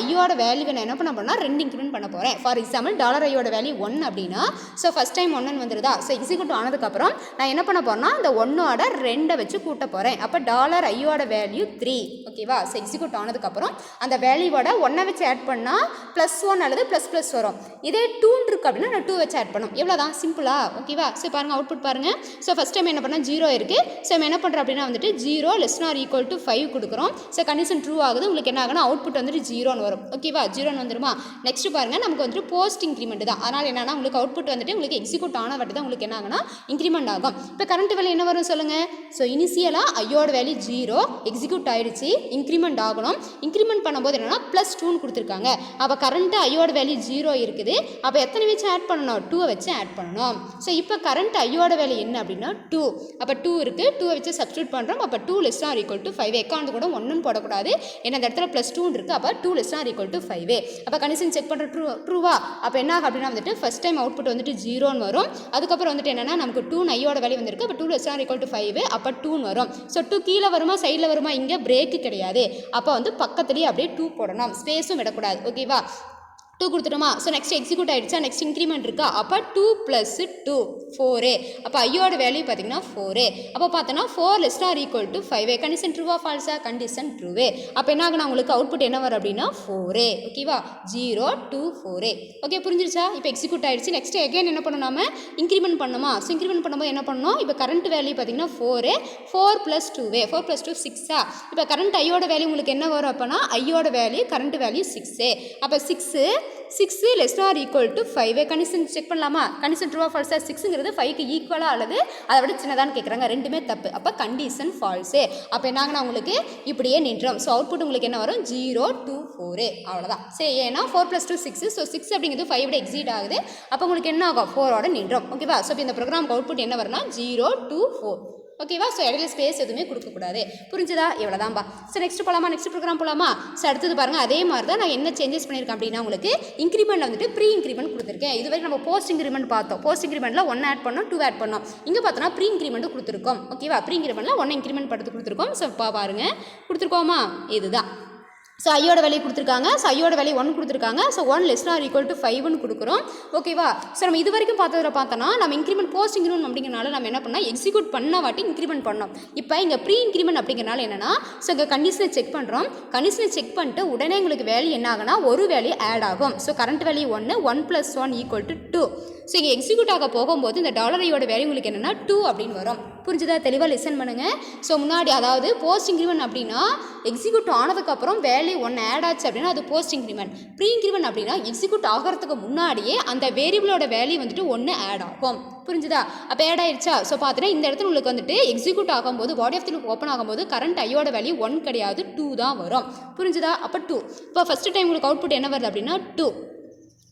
A: $iயோட வேல்யூவை நான் என்ன பண்ண போகிறேன்னா 2 இன்க்ரிமெண்ட் பண்ண போகிறேன். ஃபார் எக்ஸாம்பிள் $iயோட வேல்யூ 1 அப்படின்னா ஸோ ஃபஸ்ட் டைம் 1 வந்துருதா? ஸோ எக்ஸிக்யூட் ஆனதுக்கப்புறம் நான் என்ன பண்ண போகிறேன்னா அந்த 1ஓட 2 வச்சு கூட்ட போகிறேன். அப்போ $iயோட வேல்யூ 3. ஓகேவா? ஸோ எக்ஸிக்யூட் ஆனதுக்கப்புறம் அந்த வேல்யூவோட 1 வச்சு ஆட் பண்ணால் +1 அல்லது ++ வரும். இதே 2 இருக்கு அப்படின்னா நான் 2 வச்சு ஆட் பண்ணும். எவ்வளோதான்? சிம்பிளா? ஓகேவா? ஸோ பாருங்கள் அவுட்புட் பாருங்கள். ஸோ ஃபஸ்ட் டைம் என்ன பண்ணால் 0 இருக்குது. ஸோ நம்ம என்ன பண்ணுறோம் அப்படின்னா வந்துட்டு 0 <= 5 கொடுக்குறோம். ஸோ கண்டிஷன் ட்ரூ ஆகுது. உங்களுக்கு என்ன ஆகுனா அவுட்புட் வந்துட்டு 0ன்னு வரும். ஓகேவா? 0ன்னு வந்துருமா? நெக்ஸ்ட் பாருங்கள், நமக்கு வந்துட்டு போஸ்ட் இன்க்ரிமெண்ட் தான். அதனால் என்னன்னா உங்களுக்கு அவுட்புட் வந்துட்டு உங்களுக்கு எக்ஸிக்யூட் ஆன வாட்டி தான் உங்களுக்கு என்ன ஆகுனா இன்க்ரிமெண்ட் ஆகும். இப்போ கரண்ட் வேல்யூ என்ன வரும் சொல்லுங்கள்? ஸோ இனிஷியலாக ஐயோட வேல்யூ 0 எக்ஸிக்யூட் ஆயிடுச்சு. இன்க்ரிமெண்ட் ஆகணும். இன்க்ரிமெண்ட் பண்ணும்போது என்னன்னா +2ன்னு கொடுத்துருக்காங்க. அப்போ கரண்ட்டு ஐயோட வேல்யூ 0 இருக்குது. அப்போ எத்தனை வச்சு ஆட் பண்ணணும்? 2 வச்சு ஆட் பண்ணணும். ஸோ இப்போ கரண்ட் ஐயோட வேல்யூ என்ன அப்படின்னா 2. அப்போ 2 இருக்குது. 2 வச்சு சப்ஸ்டியூட் பண்ணுறோம். அப்போ 2 <= 5 பிரேக்கானது கூட 1ன்னு போடக்கூடாது, ஏன்னா அந்த இடத்துல +2 இருக்குது. அப்போ 2 ≤ 5. அப்போ கண்டிஷன் செக் பண்ணுற ட்ரூவா? அப்போ என்ன ஆகும் அப்படின்னா வந்துட்டு ஃபஸ்ட் டைம் அவுட்புட் வந்துட்டு 0ன்னு வரும். அதுக்கப்புறம் வந்துட்டு என்னென்னா நமக்கு 2 ஐயோட வேல்யூ வந்திருக்கு. அப்போ 2 ≤ 5, அப்போ 2ன்னு வரும். ஸோ 2 கீழே வருமா சைடில் வருமா? இங்கே பிரேக்கு கிடையாது. அப்போ வந்து பக்கத்துலேயே அப்படியே 2 போடணும், ஸ்பேஸும் விடக்கூடாது. ஓகேவா? 2 கொடுத்துட்டோமா? ஸோ நெக்ஸ்ட் எக்ஸிக்யூட் ஆகிடுச்சா? நெக்ஸ்ட் இன்க்ரிமெண்ட் இருக்கா? அப்போ 2 + 2 4. அப்போ ஐயோட வேல்யூ பார்த்தீங்கன்னா 4. அப்போ பார்த்தோன்னா 4 ≤ 5. கண்டிஷன் ட்ரூவா ஃபால்ஸா? கண்டிஷன் ட்ரூவே. அப்போ என்ன ஆகுனா உங்களுக்கு அவுட்புட் என்ன வரும் அப்படின்னா 4. ஓகேவா? 0 2 4. ஓகே, புரிஞ்சிருச்சா? இப்போ எக்ஸிக்யூட் ஆகிடுச்சு. நெக்ஸ்ட் எகைன் என்ன பண்ணணும்? நம்ம இன்க்ரிமெண்ட் பண்ணணுமா? ஸோ இன்க்ரிமெண்ட் பண்ணும்போது என்ன பண்ணணும்? இப்போ கரண்ட் வேல்யூ பார்த்தீங்கன்னா 4 + 2. 4 + 2 6. இப்போ கரண்ட் ஐயோட வேல்யூ உங்களுக்கு என்ன வரும்? அப்போனா ஐயோட வேல்யூ கரண்ட் வேல்யூ 6. அப்போ 6 ≤ 5. கண்டிஷன் செக் பண்ணலாமா? கண்டிஷன் ட்ரூவா ஃபால்ஸா? 6ங்கிறது 5க்கு ஈக்குவலாக அல்லது அதை விட சின்னதான்னு கேட்குறாங்க. ரெண்டுமே தப்பு. அப்போ கண்டிஷன் ஃபால்ஸு. அப்போ என்னாங்கன்னா உங்களுக்கு இப்படியே நின்றோம். ஸோ அவுட்புட் உங்களுக்கு என்ன வரும்? 0 2 4. அவ்வளோதான். சரி, ஏன்னா 4 + 2 6. ஸோ 6 அப்படிங்கிறது 5 விட எக்ஸீட் ஆகுது. அப்போ உங்களுக்கு என்ன ஆகும்? 4ஓட நின்றோம். ஓகேவா? ஸோ இப்போ இந்த ப்ரோக்ராமுக்கு அவுட்புட் என்ன வரும்னா 0 2 4. ஓகேவா? ஸோ இடையில ஸ்பேஸ் எதுவுமே கொடுக்கக்கூடாது. புரிஞ்சுதா? இவ்வளோதான்பா. ஸோ நெக்ஸ்ட் போகலாமா? நெக்ஸ்ட் ப்ரோக்ராம் போகலாமா? ஸோ அடுத்தது பாருங்கள், அதே மாதிரி தான் நான் என்ன சேஞ்சஸ் பண்ணியிருக்கேன் அப்படின்னா உங்களுக்கு இன்க்ரிமெண்ட் வந்துட்டு ப்ரீ இன்க்ரிமெண்ட் கொடுத்துருக்கேன். இது வரைக்கும் நம்ம போஸ்ட் இன்க்ரிமெண்ட் பார்த்தோம். போஸ்ட் இன்க்ரிமெண்ட்டில் 1 ஆட் பண்ணோம், 2 ஆட் பண்ணோம். இங்கே பார்த்தோன்னா ப்ரீ இன்க்ரிமெண்ட் கொடுத்துருக்கோம். ஓகேவா? ப்ரீ இன்க்ரிமெண்ட்டில் 1 இன்க்ரிமெண்ட் படுத்து கொடுத்துருக்கோம். ஸோ பாருங்கள், கொடுத்துருக்கோமா? இதுதான். ஸோ ஐயோட வேல்யூ கொடுத்துருக்காங்க. ஸோ ஐயோட வேல்யூ 1 கொடுத்துருக்காங்க. ஸோ 1 ≤ 5ன்னு கொடுக்குறோம். ஓகேவா? ஸோ நம்ம இது வரைக்கும் பார்த்ததில் பார்த்தோன்னா நம்ம இன்க்ரிமெண்ட் போஸ்ட் இன்க்ரிமெண்ட் அப்படிங்கிறனால நம்ம என்ன பண்ணால் எக்ஸிக்யூட் பண்ண வாட்டி இன்க்ரிமெண்ட் பண்ணோம். இப்போ இங்கே ப்ரீ இன்க்ரிமெண்ட் அப்படிங்கிறனால என்னன்னா, ஸோ இங்கே கண்டிஷனை செக் பண்ணுறோம். கண்டிஷனை செக் பண்ணிட்டு உடனே உங்களுக்கு வேல்யூ என்ன ஆகுனா ஒரு வேல்யூ ஆட் ஆகும். So current value 1 1 + 1 = 2. ஸோ இங்கே எக்ஸிக்யூட் ஆக போகும்போது இந்த $ஐயோட வேல்யூ உங்களுக்கு என்னென்னா 2 அப்படின்னு வரும். புரிஞ்சுதா? தெளிவாக லிசன் பண்ணுங்கள். ஸோ முன்னாடி அதாவது போஸ்ட் இன்க்ரிமெண்ட் அப்படின்னா எக்ஸிக்யூட் ஆனதுக்கப்புறம் வேல்யூ 1 ஆட் ஆச்சு அப்படின்னா அது போஸ்ட் இன்க்ரிமெண்ட். ப்ரீ இன்க்ரிமெண்ட் அப்படின்னா எக்ஸிக்யூட் ஆகிறதுக்கு முன்னாடியே அந்த வேரியபிளோட வேல்யூ வந்துட்டு 1 ஆட் ஆகும். புரிஞ்சுதா? அப்போ ஆட் ஆயிடுச்சா? ஸோ பார்த்தீங்கன்னா இந்த இடத்துல உங்களுக்கு வந்துட்டு எக்ஸிக்யூட் ஆகும்போது body of the loop open ஆகும்போது கரண்ட் ஐயோட வேல்யூ 1 கிடையாது 2 தான் வரும். புரிஞ்சுதா? அப்போ 2. இப்போ ஃபஸ்ட்டு டைம் உங்களுக்கு அவுட்புட் என்ன வருது அப்படின்னா 2.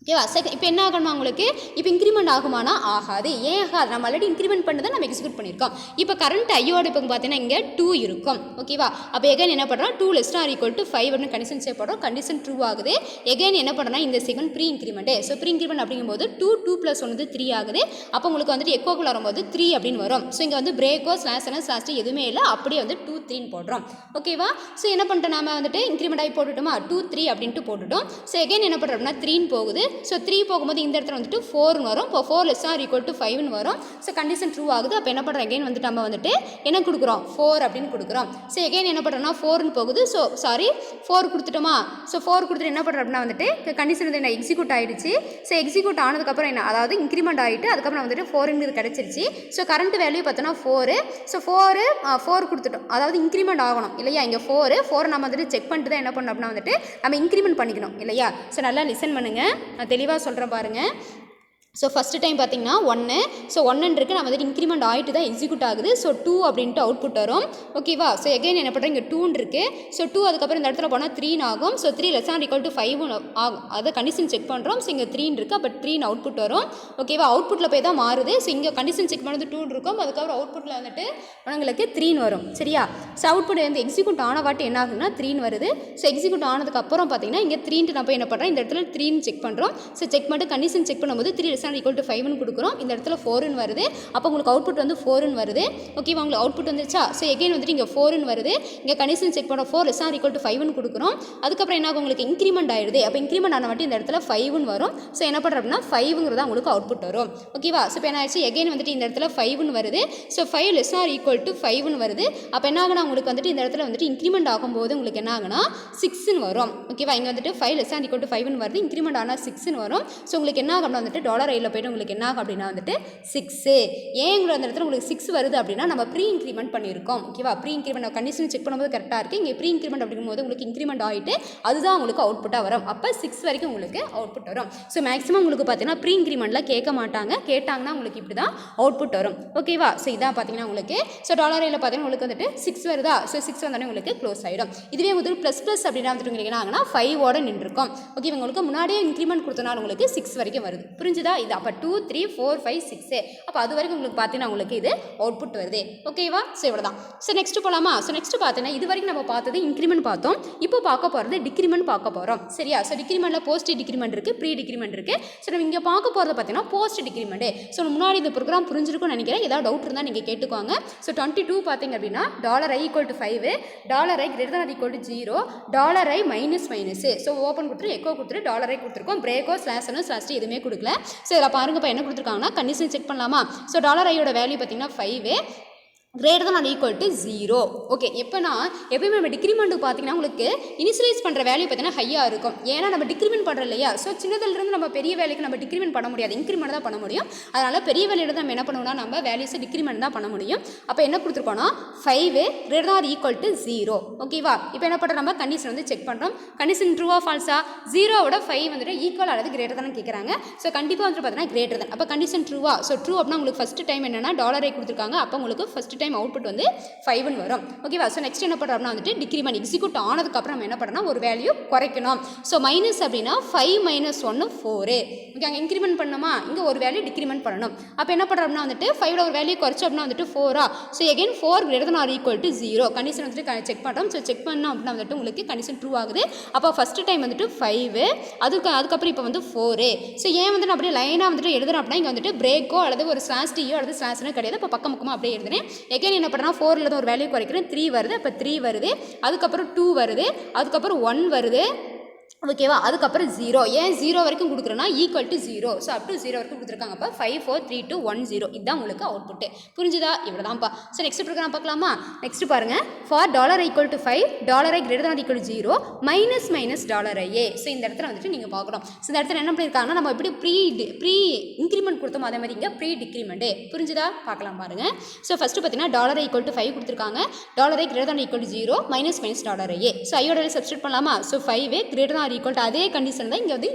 A: ஓகேவா? இப்போ என்ன ஆகணும் உங்களுக்கு? இப்போ இன்க்ரிமெண்ட் ஆகுமானா? ஆகாது. ஏன் ஆகாது? நம்ம ஆல்ரெடி இன்க்ரிமெண்ட் பண்ணதை நம்ம எக்ஸிக்யூட் பண்ணியிருக்கோம். இப்போ கரண்ட் ஐயோட இப்போ பார்த்தீங்கன்னா இங்கே 2 இருக்கும். ஓகேவா? அப்போ எகைன் என்ன பண்ணுறோம்? 2 ≤ 5 அப்படின்னு கண்டிஷன் சேவ் பண்ணுறோம். கண்டிஷன் ட்ரூ ஆகுது. எகைன் என்ன பண்ணுறோம்னா இந்த second pre increment. So pre increment அப்படிங்கும்போது 2 + 1 3 ஆகுது. அப்போ உங்களுக்கு வந்துட்டு எக்கோக்குள்ள வரும்போது 3 அப்படின்னு வரும். ஸோ இங்கே வந்து பிரேக்கோ ஸ்லாஷ் எதுவுமே இல்லை, அப்படியே வந்து 2 3ன்னு போடுறோம். ஓகேவா? ஸோ என்ன பண்ணிட்டோம்? நம்ம வந்துட்டு இன்க்ரிமெண்ட் ஆகி போட்டுட்டோமா? 2 3 அப்படின்ட்டு போட்டுட்டோம். ஸோ எகைன் என்ன பண்ணுறோம் அப்படின்னா 3ன்னு போகுது. ஸோ 3 போகும்போது இந்த இடத்துல வந்துட்டு 4ன்னு வரும். இப்போ 4 ≤ 5ன்னு வரும். ஸோ கண்டிஷன் ட்ரூ ஆகுது. அப்போ என்ன பண்ணுறோம்? எகைன் வந்துட்டு நம்ம வந்துட்டு என்ன கொடுக்குறோம்? 4 அப்படின்னு கொடுக்குறோம். ஸோ எகைன் என்ன பண்ணுறோம்னா 4ன்னு போகுது. ஸோ 4 கொடுத்துட்டோமா? ஸோ 4 கொடுத்துட்டு என்ன பண்ணுறோம் அப்படின்னா வந்துட்டு கண்டிஷன் வந்து என்ன எக்ஸிக்யூட் ஆகிடுச்சு. ஸோ எக்ஸிக்யூட் ஆனதுக்கப்புறம் என்ன, அதாவது இன்க்ரிமெண்ட் ஆகிட்டு அதுக்கப்புறம் வந்துட்டு 4ங்கிறது கிடச்சிருச்சு. ஸோ கரண்ட் வேல்யூ பார்த்தோன்னா 4. ஸோ 4 கொடுத்துட்டோம். அதாவது இன்க்ரிமெண்ட் ஆகணும் இல்லையா? இங்கே 4 நம்ம வந்துட்டு செக் பண்ணிட்டு தான் என்ன பண்ணணும் அப்படின்னா வந்துட்டு நம்ம இன்க்ரிமெண்ட் பண்ணிக்கணும் இல்லையா? ஸோ நல்லா லிசன் பண்ணுங்கள், நான் தெளிவாக சொல்கிறேன் பாருங்கள். ஸோ ஃபஸ்ட்டு டைம் பார்த்தீங்கன்னா 1. ஸோ 1 இருக்குது, நம்ம வந்துட்டு இன்க்ரிமெண்ட் ஆகிட்டு தான் எக்ஸிக்யூட் ஆகுது. ஸோ 2 அப்படின்ட்டு அவுட்புட் வரும். ஓகேவா? ஸோ எகைன் என்ன பண்ணுறோம்? இங்கே 2 இருக்குது. ஸோ 2 அதுக்கப்புறம் இந்த இடத்துல போனால் 3 ஆகும். ஸோ 3 ≤ 5 ஆகும். அதை கண்டிஷன் செக் பண்ணுறோம். ஸோ இங்கே 3 இருக்குது. அப்போ 3 அவுட்புட் வரும். ஓகேவா? அவுட்புட்டில் போய் தான் மாறுது. ஸோ இங்கே கண்டிஷன் செக் பண்ணது 2 இருக்கும். அதுக்கப்புறம் அவுட்புட்டில் வந்துட்டு உங்களுக்கு 3 வரும். சரியா? ஸோ அவுட்புட் வந்து எக்ஸிக்யூட் ஆன வாட்டி என்ன ஆகுதுன்னா 3 வருது. ஸோ எக்ஸிக்யூட் ஆனதுக்கப்புறம் பார்த்தீங்கன்னா இங்கே 3 நான் போய் என்ன பண்ணுறேன்? இந்த இடத்துல 3 செக் பண்ணுறோம். ஸோ செக் பண்ணிட்டு கண்டிஷன் செக் பண்ணும்போது 3 ≤ 5ன்னு கொடுக்குறோம். இந்த இடத்துல 4ன்னு வருது. அப்போ உங்களுக்கு அவுட்புட் வந்து 4ன்னு வருது. ஓகேவா? உங்களுக்கு அவுட்புட் வந்துச்சா? ஸோ எகைன் வந்துட்டு இங்கே 4ன்னு வருது. இங்கே கண்டிஷன் செக் பண்ணுறோம். 4 ≤ 5ன்னு கொடுக்குறோம். அதுக்கப்புறம் என்ன ஆகும்? உங்களுக்கு இன்க்ரிமெண்ட் ஆகிடுது. அப்போ இன்க்ரிமெண்ட் ஆன வாட்டி இந்த இடத்துல 5ன்னு வரும். ஸோ என்ன பண்ணுறோம் அப்படின்னா 5ங்கிறதா உங்களுக்கு அவுட்புட் வரும். ஓகேவா? ஸோ இப்போ என்ன ஆயிடுச்சு? எகைன் வந்துட்டு இந்த இடத்துல 5ன்னு வருது. ஸோ 5 ≤ 5ன்னு வருது. அப்போ என்ன ஆகுனா உங்களுக்கு வந்துட்டு இந்த இடத்துல வந்துட்டு இன்க்ரிமெண்ட் ஆகும்போது உங்களுக்கு என்ன ஆகுனா 6ன்னு வரும். ஓகேவா? இங்கே வந்துட்டு 5 ≤ 5ன்னு வருது. இன்க்ரிமெண்ட் ஆனால் 6ன்னு வரும். ஸோ உங்களுக்கு என்ன ஆகும் வந்துட்டு $ஐயில் போய்ட்டு உங்களுக்கு என்ன அப்படின்னா வந்துட்டு 6. ஏங்கிற அந்த இடத்துல உங்களுக்கு 6 வருது அப்படின்னா நம்ம ப்ரீ இன்க்ரிமெண்ட் பண்ணியிருக்கோம். ஓகேவா? ப்ரீ இன்க்ரிமெண்ட் கண்டிஷன் செக் பண்ணும்போது கரெக்டாக இருக்குது. இங்கே ப்ரீ இன்க்ரிமெண்ட் அப்படிங்கும்போது உங்களுக்கு இன்க்ரிமெண்ட் ஆகிட்டு அதுதான் உங்களுக்கு அவுட்புட்டாக வரும். அப்போ 6 வரைக்கும் உங்களுக்கு அவுட்புட் வரும். ஸோ மேக்ஸிமம் உங்களுக்கு பார்த்தீங்கன்னா ப்ரீ இன்க்ரிமெண்ட்டில் கேட்க மாட்டாங்க. கேட்டாங்கன்னா உங்களுக்கு இப்படி தான் அவுட்புட் வரும். ஓகேவா? ஸோ இதான் பார்த்தீங்கன்னா உங்களுக்கு ஸோ $ஐயில் பார்த்தீங்கன்னா உங்களுக்கு வந்துட்டு 6 வருதா? ஸோ 6 வந்தாலே உங்களுக்கு க்ளோஸ் ஆகிடும். இதுவே உங்களுக்கு ப்ளஸ் அப்படின்னா வந்துட்டு உங்களுக்கு என்ன ஆகுனா 5ஓட நின்றுருக்கும். ஓகே, உங்களுக்கு முன்னாடியே இன்க்ரிமெண்ட் கொடுத்தனால உங்களுக்கு 6 வரைக்கும் வருது. புரிஞ்சுதா? இது அப்போ 2 3 4 5 6 அப்போ அது வரைக்கும் உங்களுக்கு பார்த்தீங்கன்னா உங்களுக்கு இது அவுட்புட் வருது ஓகேவா ஸோ இவ்வளோ தான் ஸோ நெக்ஸ்ட் போகலாமா ஸோ நெக்ஸ்ட் பார்த்தீங்கன்னா இது வரைக்கும் நம்ம பார்த்தது இன்க்ரிமெண்ட் பார்த்தோம் இப்போ பார்க்க போகிறது டிக்ரிமெண்ட் பார்க்க போகிறோம் சரியா ஸோ டிக்ரிமெண்ட்டில் போஸ்ட் டிக்ரிமெண்ட் இருக்குது ப்ரீ டிக்ரிமெண்ட் இருக்குது ஸோ நம்ம இங்கே பார்க்க போகிறது பார்த்தீங்கன்னா போஸ்ட் டிக்ரிமெண்ட் ஸோ முன்னாடி இந்த ப்ரோக்ராம் புரிஞ்சிருக்கும்னு நினைக்கிறேன் ஏதாவது டவுட் இருந்தால் நீங்கள் கேட்டுக்கோங்க ஸோ 22 பார்த்தீங்க அப்படின்னா $i = 5 $i > 0 $i minus so open கொடுத்துட்டு எக்கோ கொடுத்துட்டு $i கொடுத்துருக்கோம் பிரேக்கோ ஸ்லாஷ் எதுவுமே கொடுக்கல ஸோ இதில் பாருங்க இப்போ என்ன கொடுத்துருக்காங்கன்னா கண்டிஷன் செக் பண்ணலாமா ஸோ $iயோட வேல்யூ பார்த்தீங்கன்னா 5 greater than or equal to 0 okay எப்போனா எப்பயுமே நம்ம டிக்ரிமெண்ட்டுக்கு பார்த்தீங்கன்னா உங்களுக்கு இனிஷியலைஸ் பண்ணுற வேல்யூ பார்த்தீங்கன்னா ஹையாக இருக்கும் ஏன்னா நம்ம டிக்ரிமெண்ட் பண்ணுறோம் இல்லையா ஸோ சின்னதுலேருந்து நம்ம பெரிய வேலைக்கு நம்ம டிக்ரிமெண்ட் பண்ண முடியாது இன்க்ரிமெண்ட் தான் பண்ண முடியும் அதனால் பெரிய வேலையில் நம்ம என்ன பண்ணுவோம்னா நம்ம வேல்யூஸை டிக்ரிமெண்ட் தான் பண்ண முடியும் அப்போ என்ன கொடுத்துருக்கோன்னா 5 greater than or equal to 0 ஓகேவா இப்போ என்ன பண்ணுறோம் நம்ம கண்டிஷன் வந்து செக் பண்ணுறோம் கண்டிஷன் ட்ரூவா ஃபால்ஸா 0வோட 5 வந்துட்டு ஈக்குவல் அல்லது கிரேட்டர் தான் கேட்குறாங்க ஸோ கண்டிப்பாக வந்துட்டு பார்த்தீங்கன்னா கிரேட்டர் தான் அப்போ கண்டிஷன் ட்ரூவா ஸோ ட்ரூ அப்படின்னா உங்களுக்கு ஃபஸ்ட் டைம் என்னன்னா $i கொடுத்துருக்காங்க அப்போ உங்களுக்கு ஃபஸ்ட் டைம் அவுட்புட் வந்து 5 வரும் ஓகேவா ஸோ நெக்ஸ்ட் என்ன பண்ணுறோம்னா வந்துட்டு டிக்ரிமெண்ட் எக்ஸிக்யூட் ஆனதுக்கப்புறம் நம்ம என்ன பண்ணுறோம்னா ஒரு வேல்யூ குறைக்கணும் ஸோ மைனஸ் அப்படின்னா 5 - 1 4 ஓகே அங்கே இன்க்ரிமெண்ட் பண்ணணுமா இங்கே ஒரு வேல்யூ டிக்ரிமெண்ட் பண்ணணும் அப்போ என்ன பண்ணுறோம்னா வந்துட்டு 5ல ஒரு வேல்யூ குறைச்சோம் அப்படின்னா வந்துட்டு 4 so again 4 greater than or equal to 0 condition வந்துட்டு செக் பண்ணுறோம் ஸோ செக் பண்ணோம் அப்படின்னா வந்துட்டு உங்களுக்கு கண்டிஷன் ட்ரூ ஆகுது அப்போ ஃபஸ்ட் டைம் வந்துட்டு 5 அதுக்கப்புறம் இப்போ வந்து 4 ஸோ ஏன் வந்து நான் அப்படியே லைனாக வந்துட்டு எழுதுறேன் அப்படின்னா இங்கே வந்துட்டு பிரேக்கோ அல்லது ஒரு ஸ்லாஷ் டீயோ அல்லது ஸ்லாஷ்னு கிடையாது இப்போ பக்கமாக அப்படியே எழுதுறேன் எகைன் என்ன பண்ணுறேன் 4ல ஒரு வேல்யூ குறைக்கிறேன் 3 வருது அப்போ 3 வருது அதுக்கப்புறம் 2 வருது அதுக்கப்புறம் 1 வருது ஓகேவா அதுக்கப்புறம் 0 ஏன் 0 வரைக்கும் கொடுக்குறோன்னா equal to 0 so up to 0 வரைக்கும் கொடுத்துருக்காங்க அப்போ 5 4 3 2 1 0 இதுதான் உங்களுக்கு அவுட்புட்டு புரிஞ்சுதா இவ்வளோ தான்ப்பா ஸோ நெக்ஸ்ட் ப்ரோக்ராம் பார்க்கலாமா நெக்ஸ்ட் பாருங்கள் for $i = 5 $i greater than or equal to 0 minus $i so இந்த இடத்துல வந்துட்டு நீங்கள் பார்க்குறோம் ஸோ இந்த இடத்துல என்ன பண்ணியிருக்காங்கன்னா நம்ம எப்படி ப்ரீ இன்க்ரிமெண்ட் கொடுத்தோம் அதே மாதிரி இங்கே ப்ரீ டிக்ரிமெண்ட்டு புரிஞ்சுதா பார்க்கலாம் பாருங்கள் ஸோ ஃபஸ்ட்டு பார்த்தீங்கன்னா $i = 5 கொடுத்துருக்காங்க $i greater than or equal to 0 minus $i so ஐயோட சப்ஸ்டிட் பண்ணலாமா so 5 greater than or equal to அதே கண்டிஷன் தான் இங்கே வந்து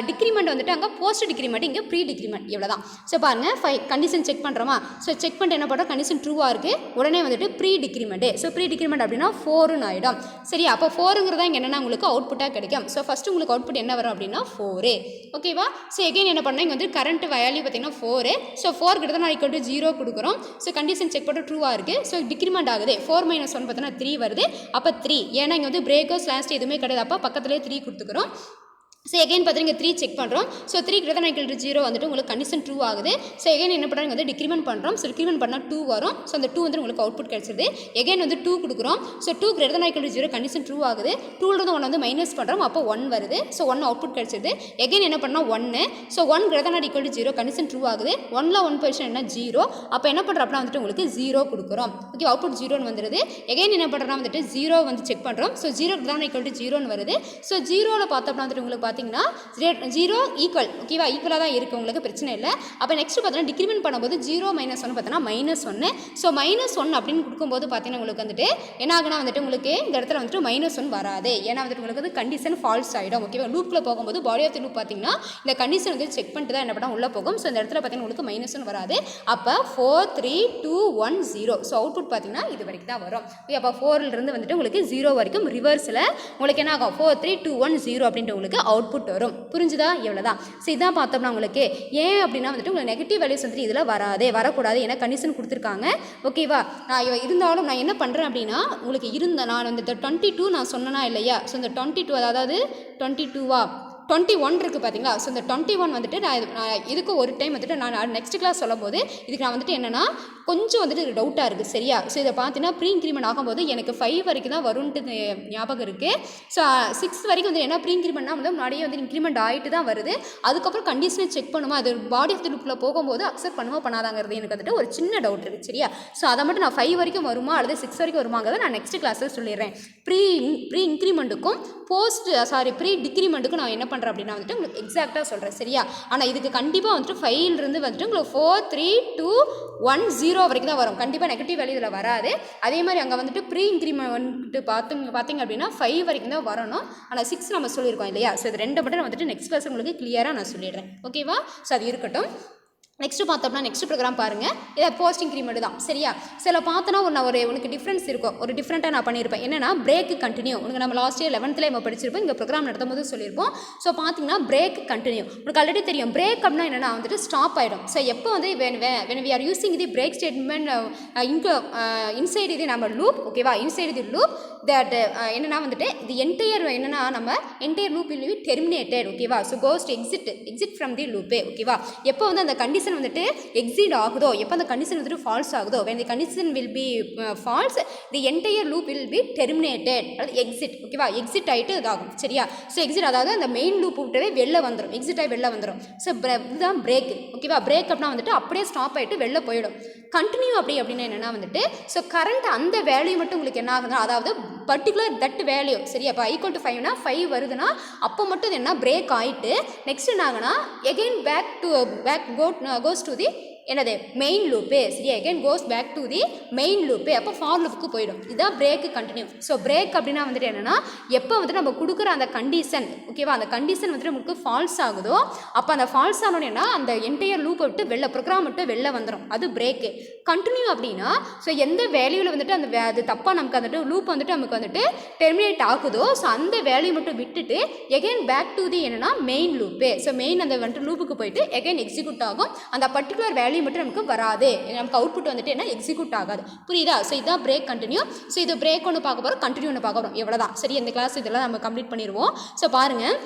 A: டிக்ரிமெண்ட் வந்துட்டு அங்கே போஸ்ட் டிக்ரிமெண்ட் இங்கே ப்ரீ டிக்ரிமெண்ட் இவ்வளோ தான் ஸோ பாருங்கள் கண்டிஷன் செக் பண்ணுறோமா ஸோ செக் பண்ணிட்டு என்ன பண்ணுறோம் கண்டிஷன் ட்ரூவாக இருக்குது உடனே வந்துட்டு pre decrement so pre decrement அப்படின்னா 4ன்னு ஆகிடும் சரி அப்போ 4ங்கிறதா இங்கே என்னென்னா உங்களுக்கு அவுட்புட்டாக கிடைக்கும் ஸோ ஃபஸ்ட்டு உங்களுக்கு அவுட்புட் என்ன வரும் அப்படின்னா 4 ஓகேவா ஸோ எகைன் என்ன பண்ணால் இங்கே வந்து கரண்ட் வேல்யூ பார்த்தீங்கன்னா 4 so 4 greater than or equal to 0 கொடுக்குறோம் ஸோ கண்டிஷன் செக் பண்ணி ட்ரூவாக இருக்குது ஸோ டிக்ரிமெண்ட் ஆகுது 4 - 1 பார்த்தீங்கன்னா 3 வருது அப்போ 3 ஏன்னா இங்கே வந்து பிரேக்கோ ஸ்லாஷ் எதுவுமே கிடையாது அப்போ பக்கத்துலேயே 3 கொடுத்துக்கிறோம் ஸோ எகைன் பார்த்தீங்கன்னா 3 செக் பண்ணுறோம் so 3 greater than or equal to 0 வந்துட்டு உங்களுக்கு கண்டிஷன் ட்ரூ ஆகுது ஸோ எகைன் என்ன பண்ணுறாங்க வந்து டிக்ரிமெண்ட் பண்ணுறோம் ஸோ டிக்ரிமெண்ட் பண்ணால் 2 வரும் ஸோ அந்த 2 வந்து உங்களுக்கு அவுட்புட் கிடச்சிது எகைன் வந்து 2 கொடுக்குறோம் so 2 greater than or equal to 0 condition true ஆகுது 2லேருந்து 1 வந்து மைனஸ் பண்ணுறோம் அப்போ 1 வருது ஸோ 1 அவுட்புட் கிடச்சிது எகைன் என்ன பண்ணால் 1 so 1 greater than or equal to 0 condition true ஆகுது 1ல் 1 பொசிஷன் என்ன 0 அப்போ என்ன பண்ணுறோம் அப்படின்னா வந்துட்டு உங்களுக்கு 0 கொடுக்குறோம் ஓகே அவுட்புட் 0ன்னு வந்துடுது எகைன் என்ன பண்ணுறோம்னா வந்துட்டு 0 வந்து செக் பண்ணுறோம் so 0 greater than or equal to 0ன்னு வருது ஸோ 0வில் பார்த்தோம்னா வந்துட்டு உங்களுக்கு பார்த்தீங்கன்னா 0 ஈக்குவல் ஓகேவா ஈக்குவலாக தான் இருக்குது உங்களுக்கு பிரச்சனை இல்லை அப்போ நெக்ஸ்ட் பார்த்தீங்கன்னா டிக்ரிமெண்ட் பண்ணும்போது 0 - 1 பார்த்தீங்கன்னா -1 ஸோ -1 அப்படின்னு கொடுக்கும்போது பார்த்தீங்கன்னா உங்களுக்கு வந்துட்டு என்ன ஆகுனா வந்துட்டு உங்களுக்கு இந்த இடத்துல வந்துட்டு -1 வராது ஏன்னா வந்துட்டு உங்களுக்கு வந்து கண்டிஷன் ஃபால்ஸ் ஆகிடும் ஓகேவா லூப்பில் போகும்போது பாடி ஆஃப் தி லூப் பார்த்தீங்கன்னா இந்த கண்டிஷன் வந்து செக் பண்ணிட்டு தான் என்ன பண்ணால் உள்ளே போகும் ஸோ இந்த இடத்துல பார்த்தீங்கன்னா உங்களுக்கு -1 வராது அப்போ 4 3 2 1 0 ஸோ அவுட்புட் பார்த்தீங்கன்னா இது வரைக்கும் தான் வரும் ஓகே அப்போ 4லேருந்து வந்துட்டு உங்களுக்கு 0 வரைக்கும் ரிவர்ஸில் உங்களுக்கு என்ன ஆகும் 4 3 2 1 0 அப்படின்ட்டு உங்களுக்கு அவுட்புட் வரும் புரிஞ்சுதா எவ்வளோ தான் ஸோ இதான் பார்த்தோம்னா உங்களுக்கு ஏன் அப்படின்னா வந்துட்டு உங்களுக்கு நெகட்டிவ் வேல்யூஸ் வந்துட்டு இதில் வரக்கூடாது ஏன்னா கண்டிஷன் கொடுத்துருக்காங்க ஓகேவா நான் இருந்தாலும் நான் என்ன பண்ணுறேன் அப்படின்னா உங்களுக்கு நான் வந்து 22 நான் சொன்னேனா இல்லையா ஸோ இந்த 22 அதாவது 22வா 21 இருக்குது பார்த்தீங்களா ஸோ இந்த 21 வந்துட்டு நான் இதுக்கு ஒரு டைம் வந்துட்டு நான் நெக்ஸ்ட் கிளாஸ் சொல்லும் போது இதுக்கு நான் வந்துட்டு என்னென்னா கொஞ்சம் வந்துட்டு இது டவுட்டாக இருக்குது சரியா ஸோ இதை பார்த்தீங்கன்னா ப்ரீ இன்க்ரிமெண்ட் ஆகும்போது எனக்கு 5 வரைக்கும் தான் வரும்ன்ட்டு ஞாபகம் இருக்குது ஸோ 6 வரைக்கும் வந்து என்ன ப்ரீ இன்க்ரிமெண்ட்னா வந்து முன்னாடியே வந்து இன்க்ரிமெண்ட் ஆகிட்டு தான் வருது அதுக்கப்புறம் கண்டிஷனை செக் பண்ணுமா அது பாடி ஆஃப் தி லூப்பில் போகும்போது அக்செப்ட் பண்ணுமா பண்ணாதாங்கிறது எனக்கு வந்துட்டு ஒரு சின்ன டவுட் இருக்குது சரியா ஸோ அதை மட்டும் நான் 5 வரைக்கும் வருமா அல்லது 6 வரைக்கும் வருமாங்கிறத நான் நெக்ஸ்ட் கிளாஸில் சொல்லிடுறேன் ப்ரீ இன்க்ரிமெண்ட்டுக்கும் ப்ரீ டிக்ரிமெண்ட்டுக்கும் நான் என்ன பண்ணுறேன் அப்படின்னா வந்துட்டு உங்களுக்கு எக்ஸாக்டாக சொல்கிறேன் சரியா ஆனால் இதுக்கு கண்டிப்பாக வந்துட்டு 5லேருந்து வந்துட்டு உங்களுக்கு 4 3 2 1 0 வரைக்கும் தான் வரும் கண்டிப்பாக நெகட்டிவ் வேல்யூ இதில் வராது அதே மாதிரி அங்கே வந்துட்டு ப்ரீ இன்க்ரிமெண்ட் பார்த்தீங்க அப்படின்னா 5 வரைக்கும் தான் வரணும் ஆனால் 6 நம்ம சொல்லியிருக்கோம் இல்லையா ஸோ இது ரெண்டு மட்டும் நான் வந்துட்டு நெக்ஸ்ட் கிளாஸ் உங்களுக்கு கிளியராக நான் சொல்லிடுறேன் ஓகேவா ஸோ அது இருக்கட்டும் நெக்ஸ்ட்டு பார்த்தோம்னா நெக்ஸ்ட் ப்ரோக்ராம் பாருங்கள், இதை போஸ்ட் இன்க்ரிமெண்ட் தான் சரியா. சில பார்த்தோன்னா நான் உனக்கு டிஃப்ரென்ஸ் இருக்கும், ஒரு டிஃப்ரெண்ட்டாக நான் பண்ணியிருப்பேன். என்னென்னா பிரேக் கண்டினியூ, உனக்கு நம்ம லாஸ்ட் இயர் 11th நம்ம படிச்சிருப்போம், இங்கே ப்ரோக்ராம் நடத்தும் போது சொல்லியிருப்போம். ஸோ பார்த்தீங்கன்னா பிரேக் கண்டினியூ உனக்கு ஆல்ரெடி தெரியும். பிரேக் அப்படின்னா என்னென்னா வந்துட்டு ஸ்டாப் ஆகிடும். ஸோ எப்போ வந்து when we are using the break statement inside இது நம்ம லூப், ஓகேவா, இன்சைடு தி லூப் தட் என்னென்னா வந்துட்டு இது என்டையர் என்னென்னா நம்ம entire loop will be terminated, ஓகேவா. So goes to exit from the லூப்பே, ஓகேவா. எப்போ வந்து அந்த கண்டிஷன் வந்துட்டு எக்ஸிட் ஆகுதோ, எப்போ அந்த கண்டிஷன் வந்துட்டு ஃபால்ஸ் ஆகுதோ, when the condition will be false the entire loop will be terminated, அது எக்ஸிட், ஓகேவா. எக்ஸிட் ஆகிட்டு இதாகும் சரியா. ஸோ எக்ஸிட் அதாவது அந்த மெயின் லூப் விட்டவே வெளில வந்துடும், எக்ஸிட் ஆகி வெளில வந்துடும். ஸோ இதுதான் பிரேக், ஓகேவா. பிரேக் அப்படின்னா வந்துட்டு அப்படியே ஸ்டாப் ஆகிட்டு வெளில போயிடும். கண்டினியூ அப்படின்னா என்னென்னா வந்துட்டு ஸோ கரண்ட் அந்த வேல்யூ மட்டும் உங்களுக்கு என்ன ஆகுதுன்னா, அதாவது பர்டிகுலர் தட் வேல்யூ சரியா. இப்போ ஈக்குவல் டு 5னா 5 வருதுன்னா அப்போ மட்டும் என்ன பிரேக் ஆகிட்டு நெக்ஸ்ட் என்ன ஆகுனா எகெயின் கோஸ் டு தி என்னது மெயின் லூப்பே சரியா. Again goes back to the main லூப்பே, அப்போ ஃபார் லூப்புக்கு போயிடும். இதான் பிரேக்கு கண்டினியூ. ஸோ பிரேக் அப்படின்னா வந்துட்டு என்னென்னா எப்போ வந்துட்டு நம்ம கொடுக்குற அந்த கண்டிஷன், ஓகேவா, அந்த கண்டிஷன் வந்துட்டு நமக்கு ஃபால்ஸ் ஆகுதோ அப்போ அந்த ஃபால்ஸ் ஆனோன்னா அந்த என்டையர் லூப்பை விட்டு ப்ரோக்ராம் விட்டு வெளில வந்துடும், அது பிரேக்கு. கண்டினியூ அப்படின்னா ஸோ எந்த வேல்யூவில் வந்துட்டு அந்த அது தப்பாக நமக்கு வந்துட்டு லூப் வந்துட்டு நமக்கு வந்துட்டு டெர்மினேட் ஆகுதோ ஸோ அந்த வேல்யூ மட்டும் விட்டுட்டு எகெயின் பேக் டு தி என்னன்னா மெயின் லூப்பே. ஸோ மெயின் அந்த வந்துட்டு லூப்புக்கு போயிட்டு எகெயின் எக்ஸிக்யூட் ஆகும். அந்த பர்டிகுலர் வேல்யூ மட்டும் நமக்கு வராது, நமக்கு அவுட்புட் வந்துட்டு என்ன எக்ஸிக்யூட் ஆகாது, புரியுதா. ஸோ இதுதான் பிரேக் கண்டினியூ. ஸோ இது பிரேக் ஒன்று பார்க்க போகிறோம், கண்டினியூ ஒன்று பார்க்க போகிறோம், எவ்வளோதான் சரி. இந்த கிளாஸ் இதெல்லாம் நம்ம கம்ப்ளீட் பண்ணிடுவோம். ஸோ பாருங்கள்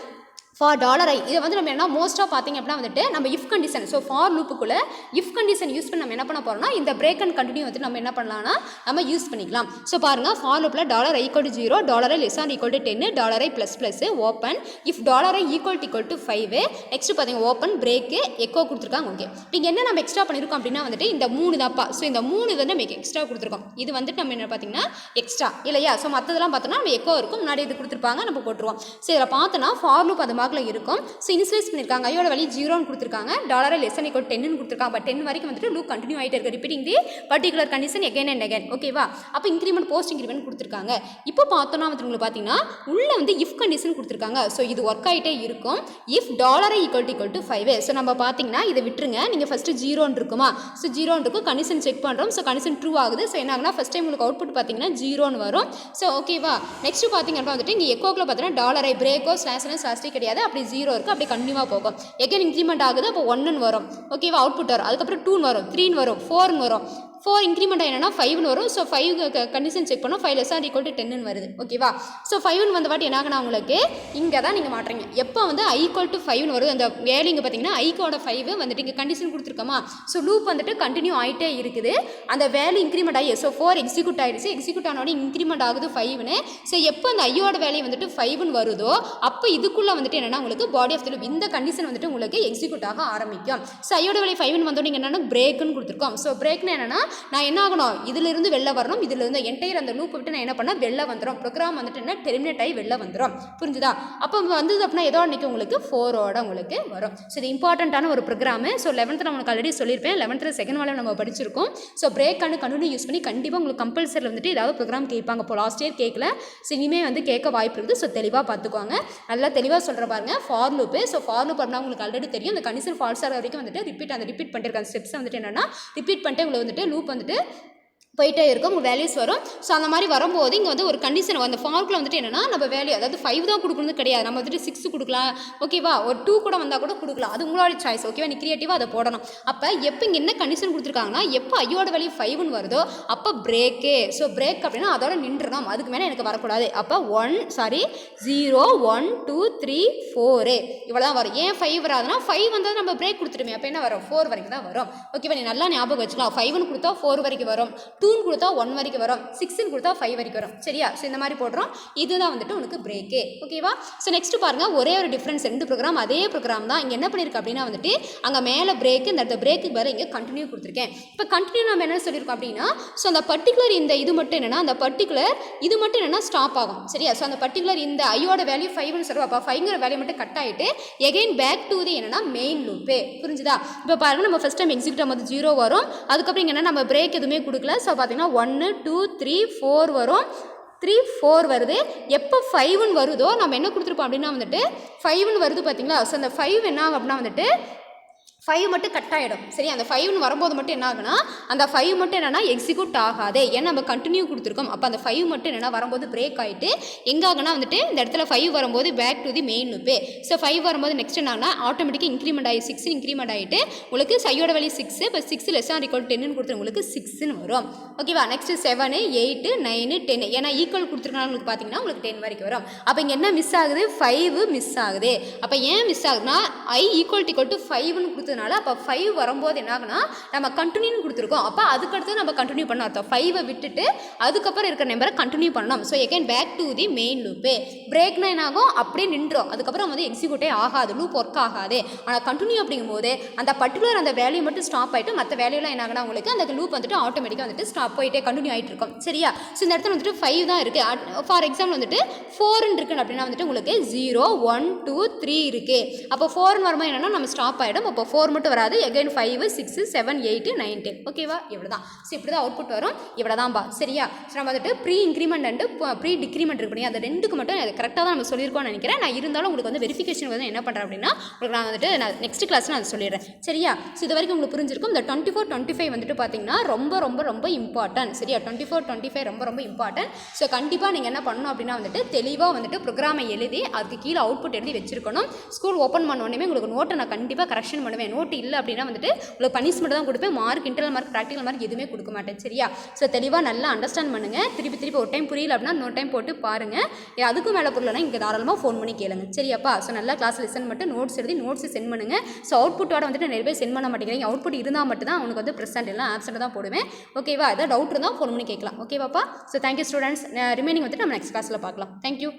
A: ஃபார் $i இதை வந்து நம்ம என்ன மோஸ்ட்டாக பார்த்தீங்க அப்படின்னா வந்துட்டு நம்ம இஃப் கண்டிஷன், ஸோ ஃபார் லூப்புக்குள்ளே இஃப் கண்டிஷன் யூஸ் பண்ணி நம்ம என்ன பண்ண போகிறோம்னா இந்த பிரேக் அண்ட் கண்டினியூ வந்து நம்ம என்ன பண்ணலாம்னா நம்ம யூஸ் பண்ணிக்கலாம். ஸோ பாருங்கள் ஃபார் லூப்பில் $i = 0, $i less than equal to 10, $i ++ open if $i equal to 5. Next பார்த்தீங்க ஓப்பன் பிரேக்கு எக்கோ கொடுத்துருக்காங்க. ஓகே இங்கே என்ன நம்ம எக்ஸ்ட்ரா பண்ணியிருக்கோம் அப்படின்னா வந்துட்டு இந்த 3 தான்ப்பா. ஸோ இந்த 3 வந்து நம்ம எக்ஸ்ட்ரா கொடுத்துருக்கோம். இது வந்துட்டு நம்ம என்ன பார்த்தீங்கன்னா எக்ஸ்ட்ரா இல்லையா. ஸோ மற்றதெல்லாம் பார்த்தோன்னா நம்ம எக்கோ இருக்கும், முன்னாடி இது கொடுத்துருப்பாங்க, நம்ம போட்டுருவோம். ஸோ இதில் பார்த்தோன்னா ஃபார் லூப் அது மார்க்கில் இருக்கும். ஸோ இன்ஸ்லைஸ் பண்ணியிருக்காங்க, ஐயோட வேல்யூ 0ன்னு கொடுத்துருக்காங்க, $i less than equal to 10ன்னு கொடுத்துருக்காங்க. பட் 10 வரைக்கும் வந்துட்டு லூப் கண்டினியூ ஆகிட்டே இருக்கு, repeating the particular condition again and again, ஓகேவா. அப்போ இன்க்ரிமெண்ட் போஸ்ட் இன்க்ரிமெண்ட் கொடுத்துருக்காங்க. இப்போ பார்த்தோன்னா வந்து உங்களுக்கு பார்த்தீங்கன்னா உள்ள வந்து இஃப் கண்டிஷன் கொடுத்துருக்காங்க. ஸோ இது ஒர்க் ஆகிட்டே இருக்கும். If $i equal to 5. So நம்ம பார்த்தீங்கன்னா இதை விட்டுருங்க, நீங்கள் ஃபஸ்ட்டு 0ன்னு இருக்குமா. ஸோ 0ன்னு இருக்கும், கண்டிஷன் செக் பண்ணுறோம். ஸோ கண்டிஷன் ட்ரூ ஆகுது. ஸோ என்ன ஆகுனா ஃபஸ்ட் டைம் உங்களுக்கு அவுட்புட் பார்த்தீங்கன்னா 0ன்னு வரும். ஸோ ஓகேவா. நெக்ஸ்ட் பார்த்தீங்கன்னா வந்துட்டு இங்கே எக்கோக்கில் பார்த்தீங்கன்னா $i பிரேக்கோ ஸ்லாஸ்டி கிடையாது, அப்படி 0 இருக்குது, அப்படி கண்டினியூவாக போகும். எகைன் இன்க்ரிமெண்ட் ஆகுது, அப்போ 1ன்னு வரும், ஓகேவா. அவுட்புட் வரும். அதுக்கப்புறம் 2ன்னு வரும், 3ன்னு வரும், 4ன்னு வரும். 4 இன்க்ரிமெண்ட் என்னன்னா 5ன்னு வரும். ஸோ 5 கண்டிஷன் செக் பண்ணோம், 5 less than equal to 10ன்னு வருது, ஓகேவா. ஸோ 5ன்னு வந்த வாட்டி என்ன ஆகுனா உங்களுக்கு இங்கே தான் நீங்கள் மாட்டுறீங்க. எப்போ வந்து i equal to 5ன்னு வருது அந்த வேல்யூங்க பார்த்தீங்கன்னா ஐக்கோட 5 வந்துட்டு இங்கே கண்டிஷன் கொடுத்துருக்கோமா. ஸோ லூப் வந்துட்டு கண்டினியூ ஆகிட்டே இருக்குது. அந்த வேல்யூ இன்க்ரிமெண்ட் ஆகி ஸோ 4 எக்ஸிக்யூட் ஆகிடுச்சு. எக்ஸிக்யூட் ஆனோடனே இன்க்ரிமெண்ட் ஆகுது 5ன்னு. ஸோ எப்போ அந்த ஐயோட வேல்யூ வந்துட்டு 5ன்னு வருதோ அப்போ இதுக்குள்ளே வந்துட்டு என்னென்னா உங்களுக்கு பாடி ஆஃப் த லூப் இந்த கண்டிஷன் வந்துட்டு உங்களுக்கு எக்ஸிக்யூட் ஆக ஆரம்பிக்கும். ஸோ ஐயோட வேல்யூ 5ன்னு வந்தோடனே என்னென்னா பிரேக்குன்னு கொடுத்துருக்கோம். ஸோ பிரேக்னு என்னென்னா நான் என்ன ஆகணும் இதிலிருந்து வெளில வரணும், இதிலிருந்து என்டையர் அந்த லூப் விட்டு நான் என்ன பண்ணால் வெளில வந்துடும், ப்ரோக்ராம் வந்துட்டு என்ன டெர்மினேட் ஆகி வெளில வந்துடும், புரிஞ்சுதா. அப்போ வந்தது அப்படின்னா ஏதோ அன்றைக்கி உங்களுக்கு 4ஓட உங்களுக்கு வரும். ஸோ இது இம்பார்ட்டண்ட்டான ஒரு ப்ரோக்ராமு. ஸோ 11th நான் உங்களுக்கு ஆல்ரெடி சொல்லியிருப்பேன், 11th செகண்ட் வாரம் நம்ம படிச்சிருக்கோம். So break and continue use பண்ணி கண்டிப்பாக உங்களுக்கு கம்பல்சரி வந்துட்டு ஏதாவது ப்ரோக்ராம் கேட்பாங்க. இப்போ லாஸ்ட் இயர் கேட்கல, ஸோ இனிமேல் வந்து கேட்க வாய்ப்பு இருக்குது. ஸோ தெளிவாக பார்த்துக்குவாங்க, நல்லா தெளிவாக சொல்கிற பாருங்க. For loop, so for loop அப்படின்னா உங்களுக்கு ஆல்ரெடி தெரியும். அந்த கண்டிஷன் ஃபால்ஸ் ஆகிற வரைக்கும் வந்துட்டு ரிப்பீட் பண்ணிட்டு அந்த ஸ்டெப்ஸை வந்துட்டு என்னென்னா ரிப்பீட் பண்ணிட்டு உங்களுக்கு வந்துட்டு லூப் வந்துட்டு போயிட்டே இருக்கும், உங்கள் வேல்யூஸ் வரும். ஸோ அந்த மாதிரி வரும்போது இங்கே வந்து ஒரு கண்டிஷன் அந்த ஃபார்முலா வந்துட்டு என்னென்னா நம்ம வேல்யூ அதாவது 5 தான் கொடுக்கணும் கிடையாது, நம்ம வந்துட்டு 6 கொடுக்கலாம், ஓகேவா. ஒரு 2 கூட வந்தால் கூட கொடுக்கலாம், அது உங்களோட சாய்ஸ், ஓகேவா. நீ கிரியேட்டிவாக அதை போடணும். அப்போ எப்போ இங்கே என்ன கண்டிஷன் கொடுத்துருக்காங்கன்னா எப்போ ஐயோட வேல்யூ 5ன்னு வருதோ அப்போ பிரேக்கு. ஸோ பிரேக் அப்படின்னா அதோட நின்றுடும், அதுக்கு மேலே எனக்கு வரக்கூடாது. அப்போ 0 1 2 3 4 இவ்வளோ தான் வரும். ஏன் 5 வராதுன்னா 5 வந்தால் நம்ம பிரேக் கொடுத்துருமே, அப்போ என்ன வரும் 4 வரைக்கும் தான் வரும், ஓகேவா. நீ நல்லா ஞாபகம் வச்சுக்கலாம். 5ன்னு கொடுத்தா 4 வரைக்கும் வரும், 2ன்னு கொடுத்தா 1 வரைக்கும் வரும், 6ன்னு கொடுத்தா 5 வரைக்கும் வரும், சரியா. ஸோ இந்த மாதிரி போடுறோம். இதுதான் வந்துட்டு உனக்கு பிரேக்கு, ஓகேவா. ஸோ நெக்ஸ்ட் பாருங்க, ஒரே ஒரு டிஃப்ரென்ஸ், 2 ப்ரோக்ராம் அதே ப்ரோக்ராம் தான். இங்கே என்ன பண்ணியிருக்கு அப்படின்னா வந்துட்டு அங்கே மேலே பிரேக்கு, இந்த பிரேக்குக்கு பதில் இங்கே கண்டினியூ கொடுத்துருக்கேன். இப்போ கண்டினியூ நம்ம என்ன சொல்லியிருக்கோம் அப்படின்னா ஸோ அந்த பர்டிகுலர் இந்த இது மட்டும் என்னென்னா அந்த பர்டிகுலர் இது மட்டும் என்னென்னா ஸ்டாப் ஆகும், சரியா. ஸோ அந்த பர்டிகுலர் இந்த ஐயோட வேல்யூ 5ன்னு சொல்லுவோம். அப்போ 5ங்கிற வேல்யூ மட்டும் கட் ஆகிட்டு எகைன் பேக் டு தி என்னென்னா மெயின் லூப்பே, புரிஞ்சுதா. இப்போ பாருங்கள் நம்ம ஃபஸ்ட் டைம் எக்ஸிக்யூட் ஆகும்போது 0 வரும். அதுக்கப்புறம் இங்கே நம்ம பிரேக் எதுவுமே கொடுக்கல. ஸோ பார்த்தீங்கன்னா 1 2 3 4 வரும், 3 4 வருது. எப்போ 5ன்னு வருதோ நம்ம என்ன கொடுத்துருப்போம் அப்படின்னா வந்துட்டு 5ன்னு வருது பார்த்தீங்களா. ஸோ அந்த 5 என்ன ஆகும் அப்படின்னா வந்துட்டு 5 மட்டும் கட் ஆகிடும். சரி, அந்த 5ன்னு வரும்போது மட்டும் என்ன ஆகுனா அந்த 5 மட்டும் என்னென்னா எக்ஸிக்யூட் ஆகாது. ஏன்னா நம்ம கண்டினியூ கொடுத்துருக்கோம். அப்போ அந்த 5 மட்டும் என்னென்னா வரும்போது பிரேக் ஆகிட்டு எங்கே ஆகுனா வந்துட்டு இந்த இடத்துல 5 வரும்போது பேக் டு தி மெயின் லூப்பே. ஸோ 5 வரும்போது நெக்ஸ்ட் என்ன ஆகுனா ஆட்டோமேட்டிக்காக இன்க்ரிமெண்ட் ஆகி 6 இன்க்ரிமெண்ட் ஆகிட்டு உங்களுக்கு சையோட வேல்யூ 6, இப்போ 6 லெஸ் ஆர் ஈக்குவல் 10ன்னு கொடுத்து உங்களுக்கு 6ன்னு வரும். ஓகேவா? நெக்ஸ்ட் 7, 8, 9, 10 ஏன்னா ஈக்குவல் கொடுத்துருக்கனால உங்களுக்கு பார்த்தீங்கன்னா உங்களுக்கு 10 வரைக்கும் வரும். அப்போ இங்கே என்ன மிஸ் ஆகுது? 5 மிஸ் ஆகுது. அப்போ ஏன் மிஸ் ஆகுதுன்னா I ஈக்குவல் டு 5ன்னு கொடுத்து அப்போ 5 வரும்போது என்ன ஆகுனா நம்ம கண்டினியூ கொடுத்துருக்கோம். அப்போ அதுக்கடுத்து நம்ம கண்டினியூ பண்ண அர்த்தம் 5 விட்டுட்டு அதுக்கப்புறம் இருக்கிற நம்பரை கண்டினியூ பண்ணணும். So again back to the main லூப்பே. பிரேக்னா என்ன ஆகும்? அப்படியே நின்றோம். அதுக்கப்புறம் வந்து எக்ஸிக்யூட்டே ஆகாது, லூப் ஒர்க் ஆகாது. ஆனால் கண்டினியூ அப்படிங்கும்போது அந்த பர்டிகுலர் அந்த வேல்யூ மட்டும் ஸ்டாப் ஆகிட்டு மற்ற வேல்யூலாம் என்ன ஆகுனா உங்களுக்கு அந்த லூப் வந்துட்டு ஆட்டோமேட்டிக்காக வந்துட்டு ஸ்டாப் போயிட்டே கண்டினியூ ஆகிட்டு இருக்கும். சரியா? ஸோ இந்த இடத்துல வந்துட்டு 5 தான் இருக்குது. ஃபார் எக்ஸாம்பிள் வந்துட்டு 4ன்னு இருக்குன்னு அப்படின்னா வந்துட்டு உங்களுக்கு 0, 1, 2, 3 இருக்குது. அப்போ 4ன்னு வரும்போது என்னென்னா நம்ம ஸ்டாப் ஆகிடும். அப்போ 4 மட்டும் வராது. எகைன் 5, 6, 7, 8, 9, 10. ஓகேவா? இவ்வளோ தான். ஸோ இப்படி தான் அவுட்புட் வரும். இவ்வளோ தான் பா. சரியா? ஸோ நம்ம வந்துட்டு pre increment and pre decrement இருக்கு பண்ணி அந்த ரெண்டுக்கு மட்டும் கரெக்டாக தான் நம்ம சொல்லியிருக்கோம்னு நினைக்கிறேன். நான் இருந்தாலும் உங்களுக்கு வந்து வெரிஃபிகேஷன் வந்து என்ன பண்ணுறேன் அப்படின்னா உங்களுக்கு நான் வந்துட்டு நான் நெக்ஸ்ட் கிளாஸ் நான் சொல்லிடுறேன். சரியா? ஸோ இது வரைக்கும் உங்களுக்கு புரிஞ்சிருக்கும். இந்த 24, 25 வந்துட்டு பார்த்தீங்கன்னா ரொம்ப ரொம்ப ரொம்ப இம்பார்ட்டன்ட். சரியா? 24, 25 ரொம்ப ரொம்ப இம்பார்ட்டன்ட். ஸோ கண்டிப்பாக நீங்கள் என்ன பண்ணணும் அப்படின்னா வந்துட்டு தெளிவாக வந்துட்டு ப்ரோக்ராமை எழுதி அதுக்கு கீழே அவுட்புட் எழுதி வச்சிருக்கணும். ஸ்கூல் ஓப்பன் பண்ணோடனே உங்களுக்கு நோட்டை நான் கண்டிப்பாக கரெக்ஷன் பண்ணுவேன். நோட்டு இல்லை அப்படின்னா வந்துட்டு உங்களுக்கு பனிஷ்மெண்ட் தான் கொடுப்பேன். Mark, internal mark, practical mark எதுவுமே கொடுக்க மாட்டேன். சரியா? ஸோ தெளிவாக நல்லா அண்டர்ஸ்டாண்ட் பண்ணுங்கள். திருப்பி ஒரு டைம் புரியல அப்படின்னா இன்னொரு டைம் போட்டு பாருங்கள். அதுக்கும் மேலே புரியலன்னா இங்கே தாராளமாக ஃபோன் பண்ணி கேளுங்க. சரியாப்பா? ஸோ நல்லா கிளாஸ் லிசன் மட்டும் நோட்ஸ் எழுதி நோட்ஸ் சென்ட் பண்ணுங்கள். ஸோ அவுட்புட்டோட வந்துட்டு நிறைய பேர் சென்ட் பண்ண மாட்டேங்கிறீங்க. அவுட்புட் இருந்தால் மட்டும் தான் உனக்கு வந்து ப்ரெசென்ட் எல்லாம் ஆப்சென்ட் தான் போடுவேன். ஓகேவா? ஏதாவது டவுட் இருந்தால் ஃபோன் பண்ணி கேட்கலாம். ஓகேவாப்பா? So thank you students. ரிமைனிங் வந்துட்டு நம்ம நெக்ஸ்ட் கிளாஸில் பார்க்கலாம். தேங்க்யூ.